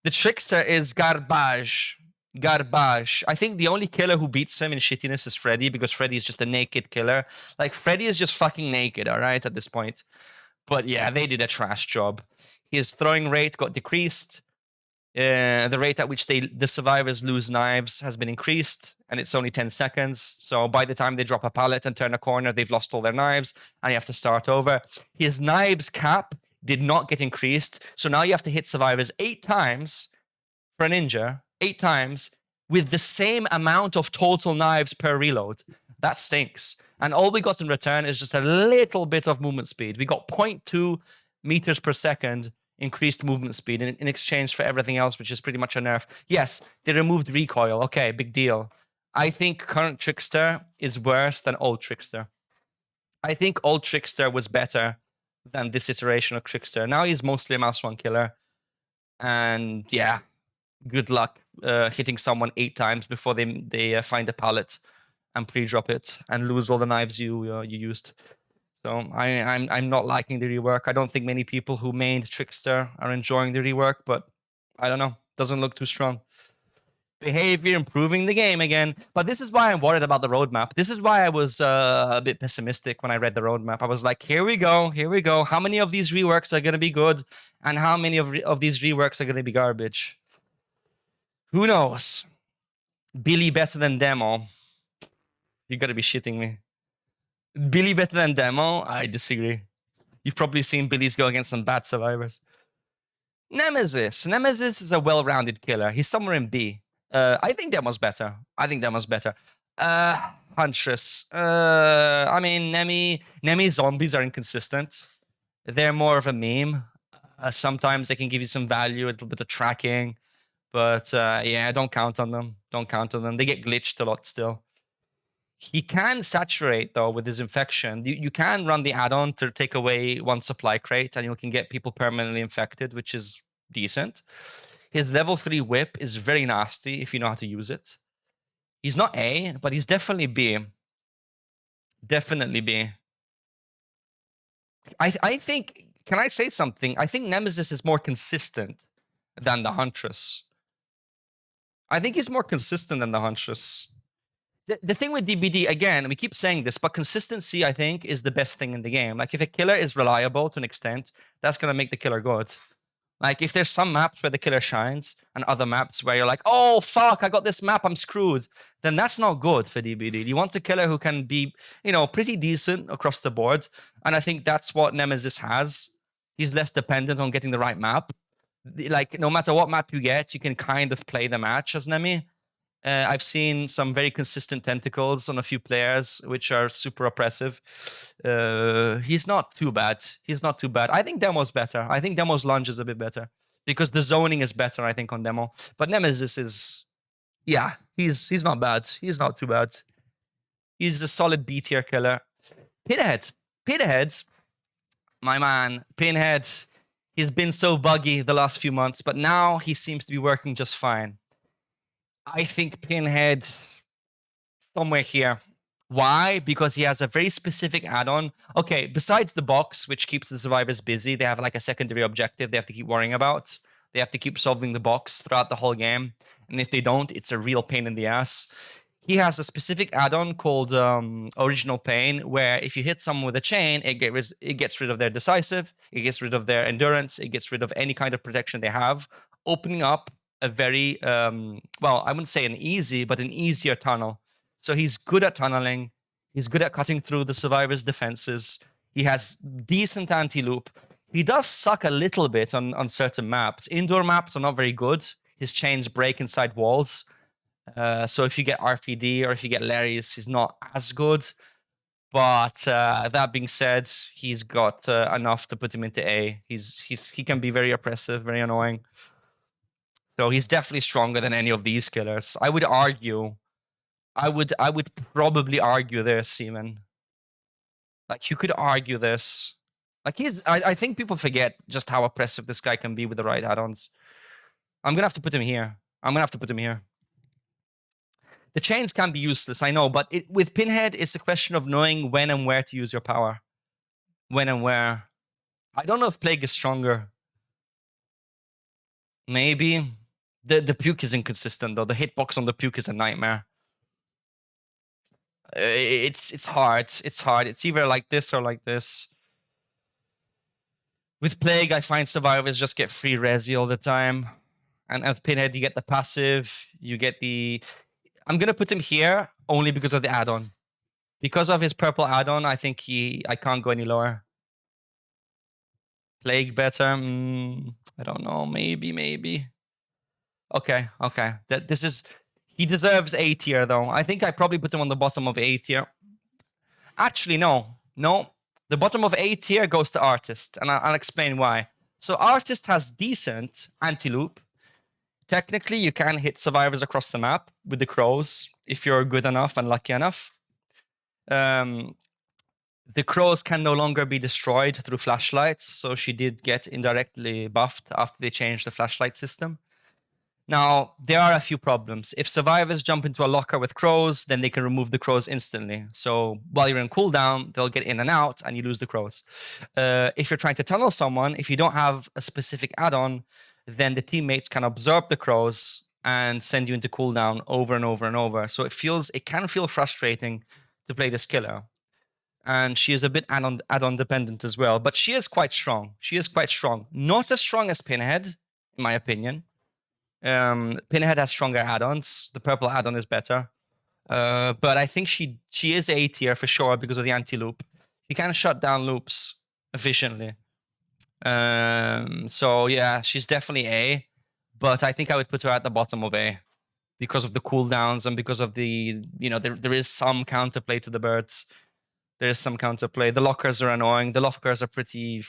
The Trickster is garbage. Garbage. I think the only killer who beats him in shittiness is Freddy, because Freddy is just a naked killer. Like, Freddy is just fucking naked, alright, at this point. But yeah, they did a trash job. His throwing rate got decreased. The rate at which the survivors lose knives has been increased, and it's only 10 seconds. So by the time they drop a pallet and turn a corner, they've lost all their knives, and you have to start over. His knives cap did not get increased, so now you have to hit survivors 8 times for a ninja, 8 times, with the same amount of total knives per reload. That stinks. And all we got in return is just a little bit of movement speed. We got 0.2 meters per second increased movement speed in exchange for everything else, which is pretty much a nerf. Yes, they removed recoil. Okay, big deal. I think current Trickster is worse than old Trickster. I think old Trickster was better than this iteration of Trickster. Now he's mostly a mouse one killer. And yeah, good luck hitting someone 8 times before they find a pallet and pre-drop it and lose all the knives you used. So I'm not liking the rework. I don't think many people who mained Trickster are enjoying the rework, but I don't know. Doesn't look too strong. Behavior improving the game again. But this is why I'm worried about the roadmap. This is why I was a bit pessimistic when I read the roadmap. I was like, here we go, here we go. How many of these reworks are going to be good? And how many of these reworks are going to be garbage? Who knows? Billy better than Demo. You got to be shitting me. Billy better than Demo? I disagree. You've probably seen Billy's go against some bad survivors. Nemesis. Nemesis is a well-rounded killer. He's somewhere in B. I think Demo's better. I think Demo's better. Huntress. I mean, Nemi zombies are inconsistent. They're more of a meme. Sometimes they can give you some value, a little bit of tracking. But yeah, don't count on them. Don't count on them. They get glitched a lot still. He can saturate, though, with his infection. You can run the add-on to take away one supply crate, and you can get people permanently infected, which is decent. His level 3 whip is very nasty if you know how to use it. He's not A, but he's definitely B. Definitely B. I think... Can I say something? I think Nemesis is more consistent than the Huntress. I think he's more consistent than the Huntress. The thing with DbD, again, we keep saying this, but consistency, I think, is the best thing in the game. Like, if a killer is reliable to an extent, that's going to make the killer good. Like, if there's some maps where the killer shines, and other maps where you're like, oh, fuck, I got this map, I'm screwed, then that's not good for DbD. You want a killer who can be, you know, pretty decent across the board, and I think that's what Nemesis has. He's less dependent on getting the right map. Like, no matter what map you get, you can kind of play the match as Nemi. I've seen some very consistent tentacles on a few players, which are super oppressive. He's not too bad. He's not too bad. I think Demo's better. I think Demo's lunge is a bit better. Because the zoning is better, I think, on Demo. But Nemesis is... Yeah, he's not bad. He's not too bad. He's a solid B tier killer. Pinhead. Pinhead. My man. Pinhead. He's been so buggy the last few months, but now he seems to be working just fine. I think Pinhead's somewhere here. Why? Because he has a very specific add-on. Okay, besides the box, which keeps the survivors busy, they have like a secondary objective they have to keep worrying about. They have to keep solving the box throughout the whole game. And if they don't, it's a real pain in the ass. He has a specific add-on called Original Pain, where if you hit someone with a chain, it gets rid of their decisive, it gets rid of their endurance, it gets rid of any kind of protection they have, opening up a very, well, I wouldn't say an easy, but an easier tunnel. So he's good at tunneling. He's good at cutting through the survivors' defenses. He has decent anti-loop. He does suck a little bit on certain maps. Indoor maps are not very good. His chains break inside walls. So if you get RPD or if you get Larry's, he's not as good. But that being said, he's got enough to put him into A. He can be very oppressive, very annoying. So he's definitely stronger than any of these killers. I would argue. I would probably argue this even. Like, you could argue this. Like, I think people forget just how oppressive this guy can be with the right add-ons. I'm gonna have to put him here. I'm gonna have to put him here. The chains can be useless, I know, but with Pinhead, it's a question of knowing when and where to use your power. When and where. I don't know if Plague is stronger. Maybe. The puke is inconsistent, though. The hitbox on the puke is a nightmare. It's hard. It's hard. It's either like this or like this. With Plague, I find survivors just get free resi all the time. And with Pinhead, you get the passive. You get the... I'm going to put him here only because of the add-on. Because of his purple add-on, I think I can't go any lower. Plague better? I don't know. Maybe. Okay. This is... He deserves A tier, though. I think I probably put him on the bottom of A tier. Actually, no. The bottom of A tier goes to Artist, and I'll explain why. So Artist has decent anti-loop. Technically, you can hit survivors across the map with the crows if you're good enough and lucky enough. The crows can no longer be destroyed through flashlights, so she did get indirectly buffed after they changed the flashlight system. Now, there are a few problems. If survivors jump into a locker with crows, then they can remove the crows instantly. So while you're in cooldown, they'll get in and out, and you lose the crows. If you're trying to tunnel someone, if you don't have a specific add-on, then the teammates can absorb the crows and send you into cooldown over and over and over. So it can feel frustrating to play this killer. And she is a bit add-on dependent as well. But she is quite strong. Not as strong as Pinhead, in my opinion. Pinhead has stronger add-ons. The purple add-on is better. But I think she is A tier for sure because of the anti-loop. She can shut down loops efficiently. So yeah, she's definitely A. But I think I would put her at the bottom of A because of the cooldowns and because of the, there is some counterplay to the birds. There is some counterplay. The lockers are annoying. The lockers are pretty,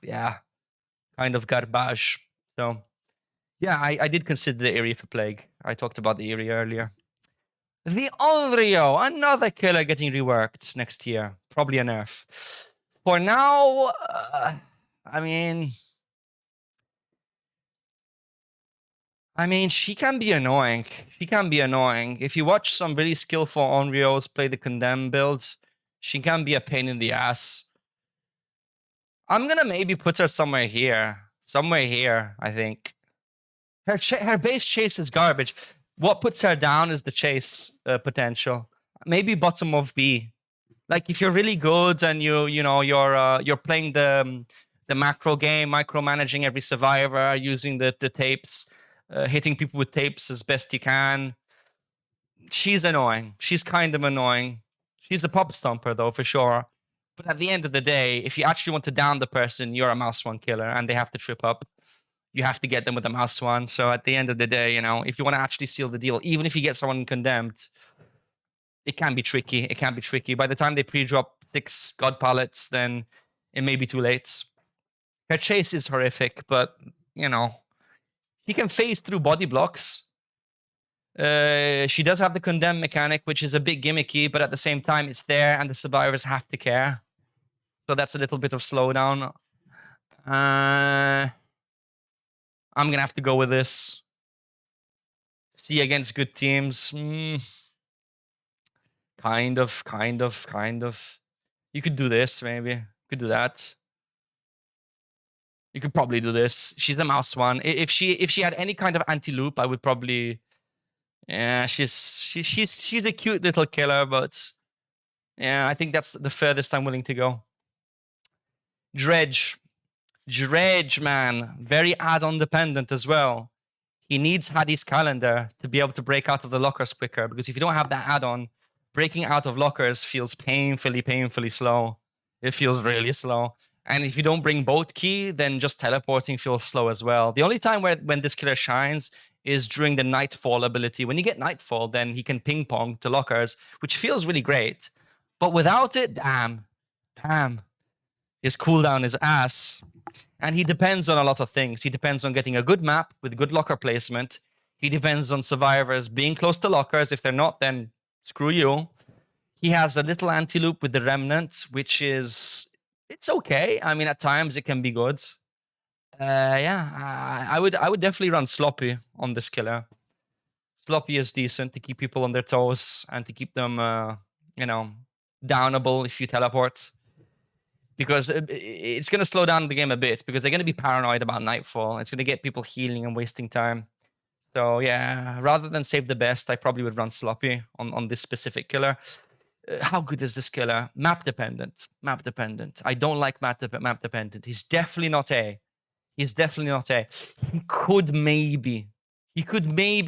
kind of garbage. So yeah, I did consider the area for Plague. I talked about the area earlier. The Onryo, another killer getting reworked next year. Probably a nerf. For now, I mean, she can be annoying. If you watch some really skillful Onryos play the Condemn build, she can be a pain in the ass. I'm gonna maybe put her somewhere here. I think. Her base chase is garbage. What puts her down is the chase potential. Maybe bottom of B. Like if you're really good and you're playing the macro game, micromanaging every survivor, using the tapes, hitting people with tapes as best you can. She's annoying. She's kind of annoying. She's a pop stomper though, for sure. But at the end of the day, if you actually want to down the person, you're a mouse one killer and they have to trip up. You have to get them with a mouse one. So at the end of the day, if you want to actually seal the deal, even if you get someone condemned, it can be tricky. By the time they pre-drop 6 god pallets, then it may be too late. Her chase is horrific, but, she can phase through body blocks. She does have the condemn mechanic, which is a bit gimmicky, but at the same time, it's there and the survivors have to care. So that's a little bit of slowdown. I'm going to have to go with this. C against good teams. Kind of. You could do this, maybe. You could do that. You could probably do this. She's a mouse one. If she had any kind of anti-loop, I would probably... Yeah, she's a cute little killer, but... Yeah, I think that's the furthest I'm willing to go. Dredge, man. Very add-on dependent as well. He needs Hattie's calendar to be able to break out of the lockers quicker, because if you don't have that add-on, breaking out of lockers feels painfully slow. It feels really slow. And if you don't bring boat key, then just teleporting feels slow as well. The only time when this killer shines is during the Nightfall ability. When you get Nightfall, then he can ping-pong to lockers, which feels really great. But without it, damn. His cooldown is ass. And he depends on a lot of things. He depends on getting a good map with good locker placement. He depends on survivors being close to lockers. If they're not, then screw you. He has a little anti-loop with the Remnant, which is... It's okay. I mean, at times it can be good. Yeah, I would definitely run Sloppy on this killer. Sloppy is decent to keep people on their toes and to keep them, you know, downable if you teleport. Because it's going to slow down the game a bit because they're going to be paranoid about Nightfall. It's going to get people healing and wasting time. So yeah, rather than save the best, I probably would run Sloppy on this specific killer. How good is this killer? Map dependent. Map dependent. I don't like map dependent. He's definitely not A. He's definitely not A. He could maybe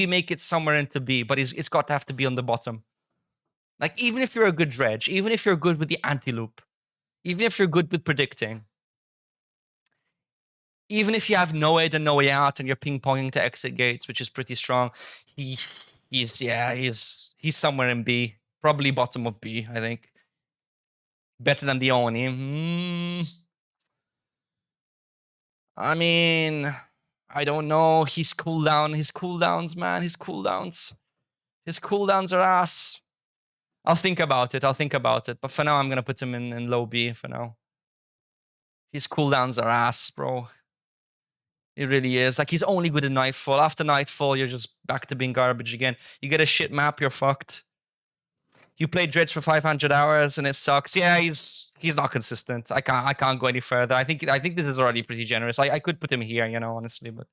make it somewhere into B, but it's got to have to be on the bottom. Like, even if you're a good Dredge, even if you're good with the anti-loop, even if you're good with predicting, even if you have no aid and no way out and you're ping-ponging to exit gates, which is pretty strong, he's somewhere in B. Probably bottom of B, I think. Better than the Oni. I mean, I don't know. His cooldowns, man. His cooldowns are ass. I'll think about it. But for now, I'm going to put him in low B for now. His cooldowns are ass, bro. It really is. Like, he's only good at Nightfall. After Nightfall, you're just back to being garbage again. You get a shit map, you're fucked. You play Dredge for 500 hours and it sucks. Yeah, he's not consistent. I can't go any further. I think this is already pretty generous. I could put him here, you know, honestly, but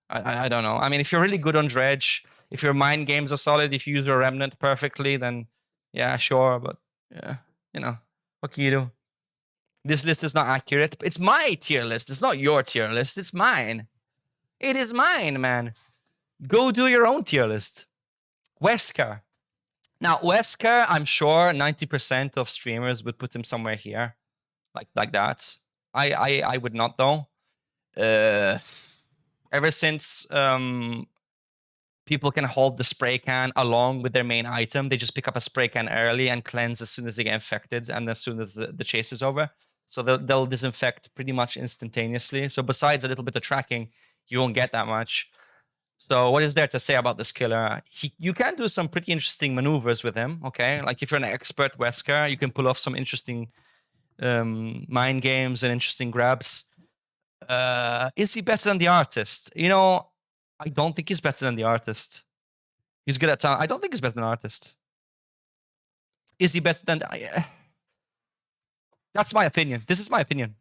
I don't know. I mean, if you're really good on Dredge, if your mind games are solid, if you use your Remnant perfectly, then yeah, sure. But yeah, you know, what can you do? This list is not accurate. It's my tier list. It's not your tier list. It's mine. It is mine, man. Go do your own tier list. Wesker. Now, Wesker, I'm sure 90% of streamers would put him somewhere here. Like that. I would not, though. Ever since people can hold the spray can along with their main item, they just pick up a spray can early and cleanse as soon as they get infected and as soon as the chase is over. So they'll disinfect pretty much instantaneously. So besides a little bit of tracking, you won't get that much. So what is there to say about this killer? You can do some pretty interesting maneuvers with him, okay? Like, if you're an expert Wesker, you can pull off some interesting mind games and interesting grabs. Is he better than the artist? You know, I don't think he's better than the artist. He's good at time. I don't think he's better than the artist. Is he better than... That's my opinion. This is my opinion.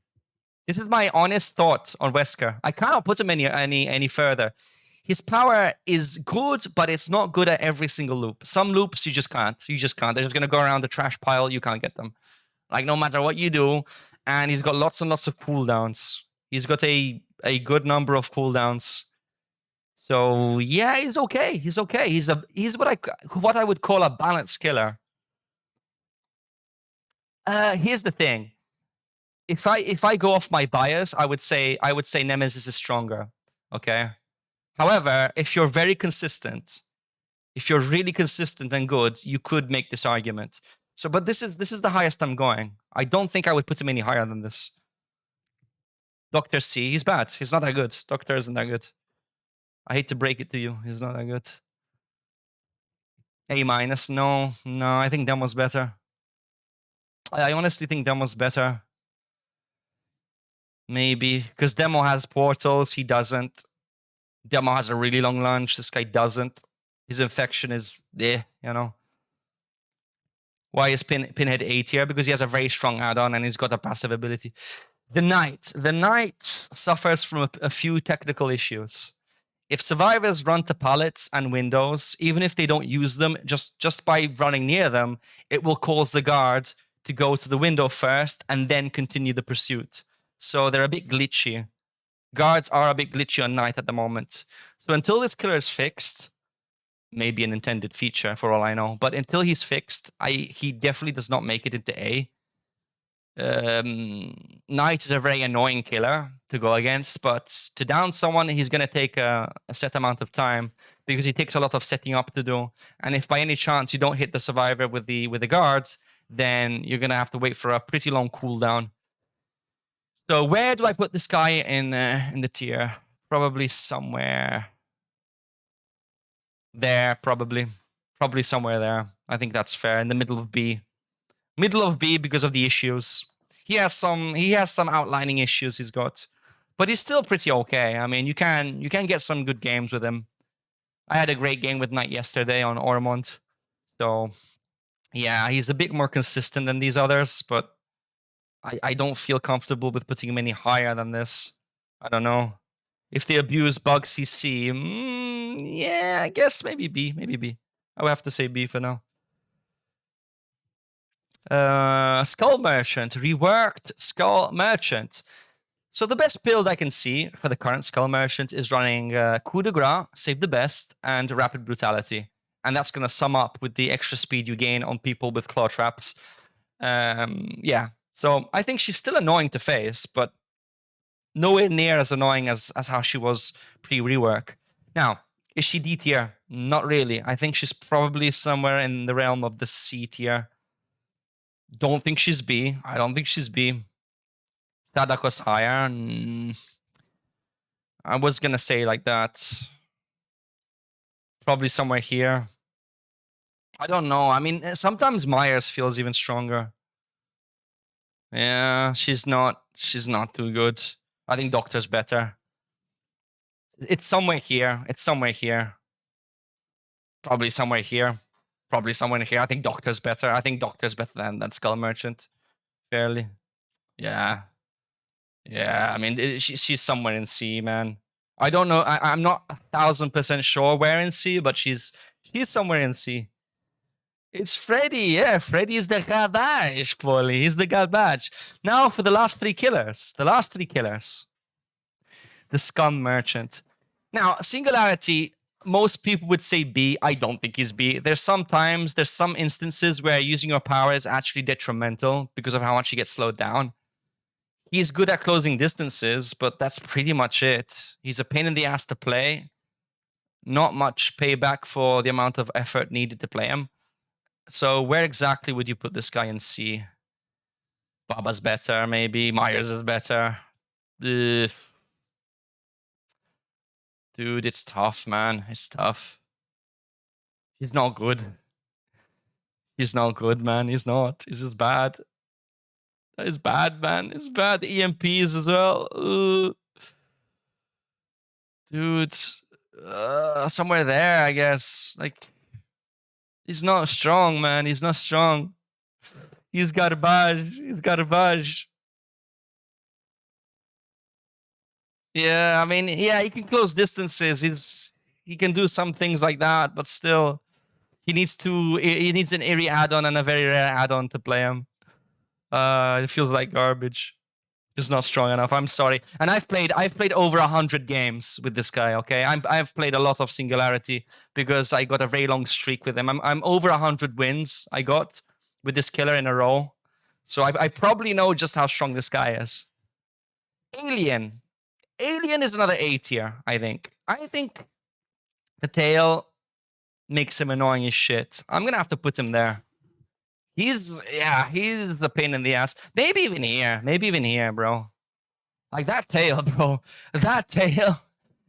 This is my honest thought on Wesker. I cannot put him any further. His power is good, but it's not good at every single loop. Some loops you just can't. They're just going to go around the trash pile. You can't get them. Like, no matter what you do. And he's got lots and lots of cooldowns. He's got a good number of cooldowns. So yeah, he's okay. He's okay. He's what I would call a balanced killer. Here's the thing. If I go off my bias, I would say Nemesis is stronger. Okay. However, if you're very consistent, if you're really consistent and good, you could make this argument. So, but this is the highest I'm going. I don't think I would put him any higher than this. Dr. C, he's bad. He's not that good. Doctor isn't that good. I hate to break it to you. He's not that good. A minus. No, I think Demo's better. I honestly think Demo's better. Maybe. Because Demo has portals. He doesn't. Demo has a really long lunge. This guy doesn't. His infection is there, you know. Why is Pinhead A tier? Because he has a very strong add-on and he's got a passive ability. The Knight suffers from a few technical issues. If survivors run to pallets and windows, even if they don't use them, just by running near them, it will cause the guard to go to the window first and then continue the pursuit. So they're a bit glitchy. Guards are a bit glitchy on Knight at the moment. So until this killer is fixed, maybe an intended feature for all I know, but until he's fixed, he definitely does not make it into A. Knight is a very annoying killer to go against, but to down someone, he's going to take a set amount of time because he takes a lot of setting up to do. And if by any chance you don't hit the survivor with the guards, then you're going to have to wait for a pretty long cooldown. So where do I put this guy in the tier? Probably somewhere there, probably somewhere there. I think that's fair. In the middle of B. Middle of B because of the issues. He has some outlining issues he's got. But he's still pretty okay. I mean, you can get some good games with him. I had a great game with Knight yesterday on Ormond. So yeah, he's a bit more consistent than these others, but I don't feel comfortable with putting him any higher than this. I don't know. If they abuse bug CC, yeah, I guess maybe B. Maybe B. I would have to say B for now. Skull Merchant. Reworked Skull Merchant. So the best build I can see for the current Skull Merchant is running Coup de Grace, Save the Best, and Rapid Brutality. And that's going to sum up with the extra speed you gain on people with claw traps. Yeah, so I think she's still annoying to face, but nowhere near as annoying as how she was pre-rework. Now, is she D tier? Not really. I think she's probably somewhere in the realm of the C tier. Don't think she's B. I don't think she's B. Sadako higher. I was gonna say like that. Probably somewhere here. I don't know. I mean, sometimes Myers feels even stronger. Yeah, she's not too good. I think Doctor's better. It's somewhere here. It's somewhere here. Probably somewhere here. Probably somewhere here. I think Doctor's better. I think Doctor's better than Skull Merchant. Fairly. Yeah. Yeah, I mean, she's somewhere in C, man. I don't know. I'm not 1000% sure where in C, but she's somewhere in C. It's Freddy. Yeah, Freddy is the garbage, Paulie. He's the garbage. Now for the last three killers. The last three killers. The Scum Merchant. Now, Singularity, most people would say B. I don't think he's B. There's some instances where using your power is actually detrimental because of how much you get slowed down. He's good at closing distances, but that's pretty much it. He's a pain in the ass to play. Not much payback for the amount of effort needed to play him. So where exactly would you put this guy in C? Baba's better, maybe. Myers is better. Ugh. Dude, it's tough, man. It's tough. He's not good. He's not good, man. He's not. He's just bad. That is bad, man. It's bad. The EMPs as well. Dude. Somewhere there, I guess. Like, he's not strong, man. He's not strong. He's garbage. He's garbage. Yeah, I mean, yeah, he can close distances. He can do some things like that, but still, he needs an eerie add-on and a very rare add-on to play him. It feels like garbage. He's not strong enough. I'm sorry. And I've played over 100 games with this guy. Okay, I've played a lot of Singularity because I got a very long streak with him. I'm over 100 wins I got with this killer in a row. So I probably know just how strong this guy is. Alien. Alien is another A tier, I think. I think the tail makes him annoying as shit. I'm gonna have to put him there. He's a pain in the ass. Maybe even here, bro. Like that tail, bro. That tail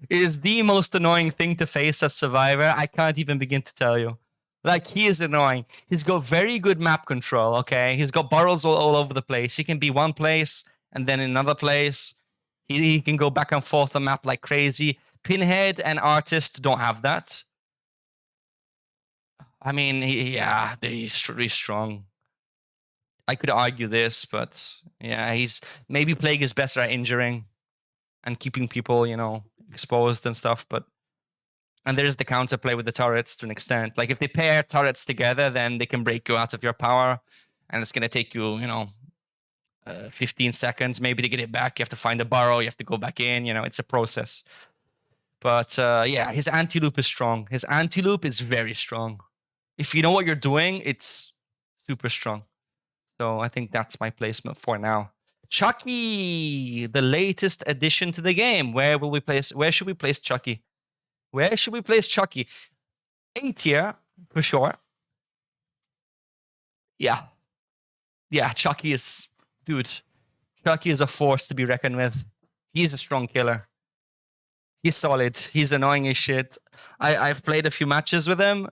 is the most annoying thing to face as Survivor. I can't even begin to tell you. Like, he is annoying. He's got very good map control, okay? He's got burrows all over the place. He can be one place and then another place. He can go back and forth the map like crazy. Pinhead and Artist don't have that. I mean, he's really strong. I could argue this, but yeah, maybe Plague is better at injuring and keeping people, exposed and stuff. And there's the counterplay with the turrets to an extent. Like, if they pair turrets together, then they can break you out of your power, and it's gonna take you, 15 seconds maybe to get it back. You have to find a burrow. You have to go back in. It's a process. But yeah, his anti-loop is strong. His anti-loop is very strong. If you know what you're doing, it's super strong. So I think that's my placement for now. Chucky, the latest addition to the game. Where should we place Chucky? Where should we place Chucky? A tier, for sure. Yeah. Yeah, Chucky is... Dude, Chucky is a force to be reckoned with. He's a strong killer. He's solid. He's annoying as shit. I've played a few matches with him,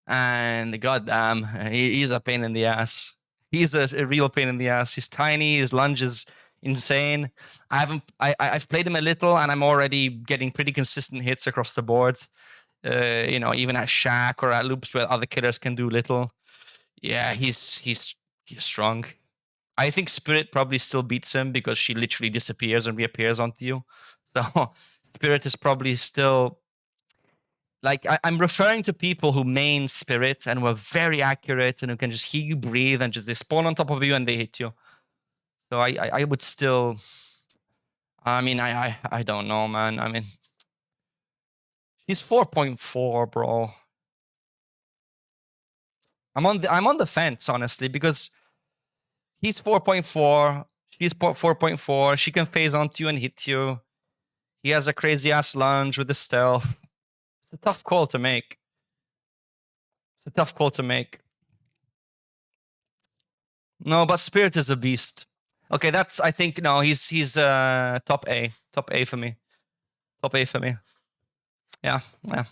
and goddamn, he's a pain in the ass. He's a real pain in the ass. He's tiny. His lunge is insane. I've played him a little, and I'm already getting pretty consistent hits across the board. You know, even at Shack or at loops where other killers can do little. Yeah, he's strong. I think Spirit probably still beats him because she literally disappears and reappears onto you. So Spirit is probably still... Like, I'm referring to people who main Spirit and were very accurate and who can just hear you breathe and just they spawn on top of you and they hit you. So I would still... I mean, I don't know, man. I mean... She's 4.4, bro. I'm on the fence, honestly, because he's 4.4, she's 4.4, she can phase onto you and hit you. He has a crazy ass lunge with the stealth. It's a tough call to make. It's a tough call to make. No, but Spirit is a beast. Okay, that's, I think, no, he's top A. Top A for me. Top A for me. Yeah, yeah.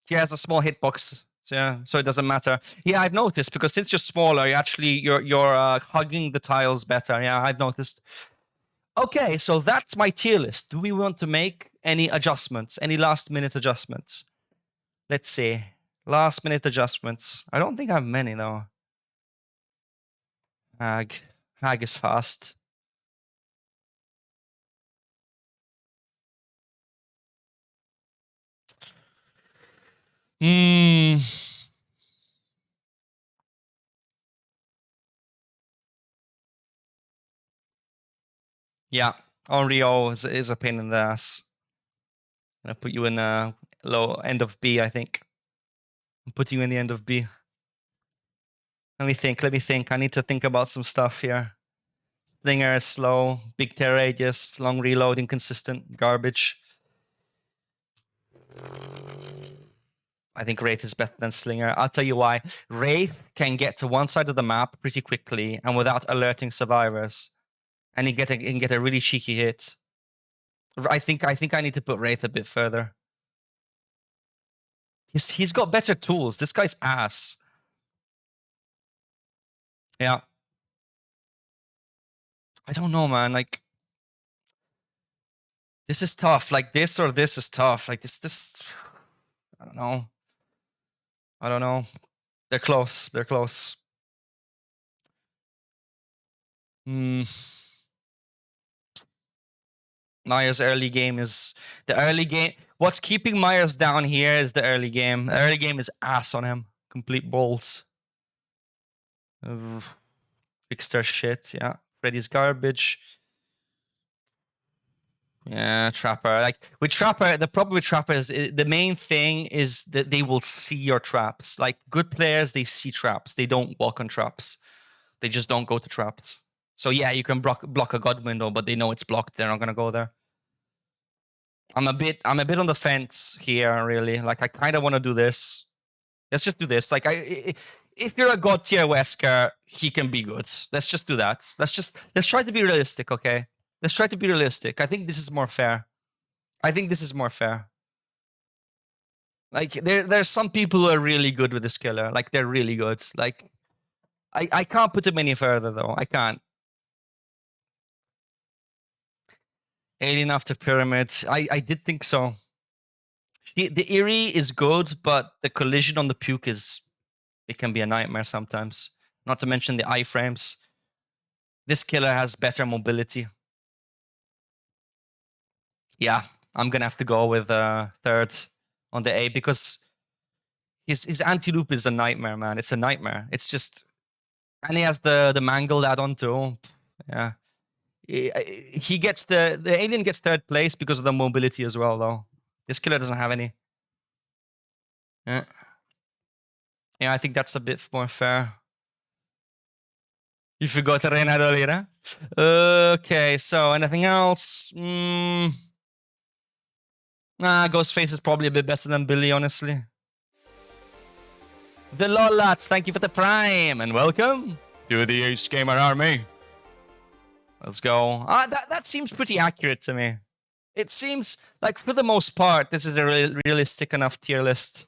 He has a small hitbox. So, yeah, so it doesn't matter. Yeah, I've noticed because since you're smaller, you're hugging the tiles better. Yeah, I've noticed. Okay, so that's my tier list. Do we want to make any adjustments? Any last minute adjustments? Let's see. Last minute adjustments. I don't think I have many though. Hag is fast. Yeah, Onryo is a pain in the ass. I'm gonna put you in low end of B, I think. I'm putting you in the end of B. Let me think. I need to think about some stuff here. Slinger is slow, big tear radius, long reload, inconsistent, garbage. I think Wraith is better than Slinger. I'll tell you why. Wraith can get to one side of the map pretty quickly and without alerting survivors. And he can get a really cheeky hit. I think I need to put Wraith a bit further. He's got better tools. This guy's ass. Yeah. I don't know, man. Like, this is tough. Like, this or this is tough. Like, this... I don't know. I don't know. They're close. They're close. Myers' early game is... The early game... What's keeping Myers down here is the early game. The early game is ass on him. Complete balls. Trickster shit, yeah. Freddy's garbage. Yeah, Trapper. Like, with Trapper, the problem with Trapper is the main thing is that they will see your traps. Like, good players, they see traps. They don't walk on traps. They just don't go to traps. So yeah, you can block a god window, but they know it's blocked. They're not gonna go there. I'm a bit on the fence here, really. Like, I kind of want to do this. Let's just do this. Like, if you're a god tier Wesker, he can be good. Let's just do that. Let's try to be realistic, okay? Let's try to be realistic. I think this is more fair. I think this is more fair. Like, there's some people who are really good with this killer. Like, they're really good. Like, I can't put him any further, though. I can't. Alien after Pyramid. I did think so. The Eerie is good, but the collision on the puke is... It can be a nightmare sometimes. Not to mention the iframes. This killer has better mobility. Yeah, I'm gonna have to go with third on the A because his anti-loop is a nightmare, man. It's a nightmare. It's just... And he has the mangled add-on too. Yeah. He gets the alien gets third place because of the mobility as well, though. This killer doesn't have any. Yeah. Yeah, I think that's a bit more fair. You forgot Reynado Lira? Okay, so anything else? Ghostface is probably a bit better than Billy, honestly. The Lolats, thank you for the prime, and welcome to the Ace Gamer Army. Let's go. That seems pretty accurate to me. It seems like, for the most part, this is a realistic enough tier list.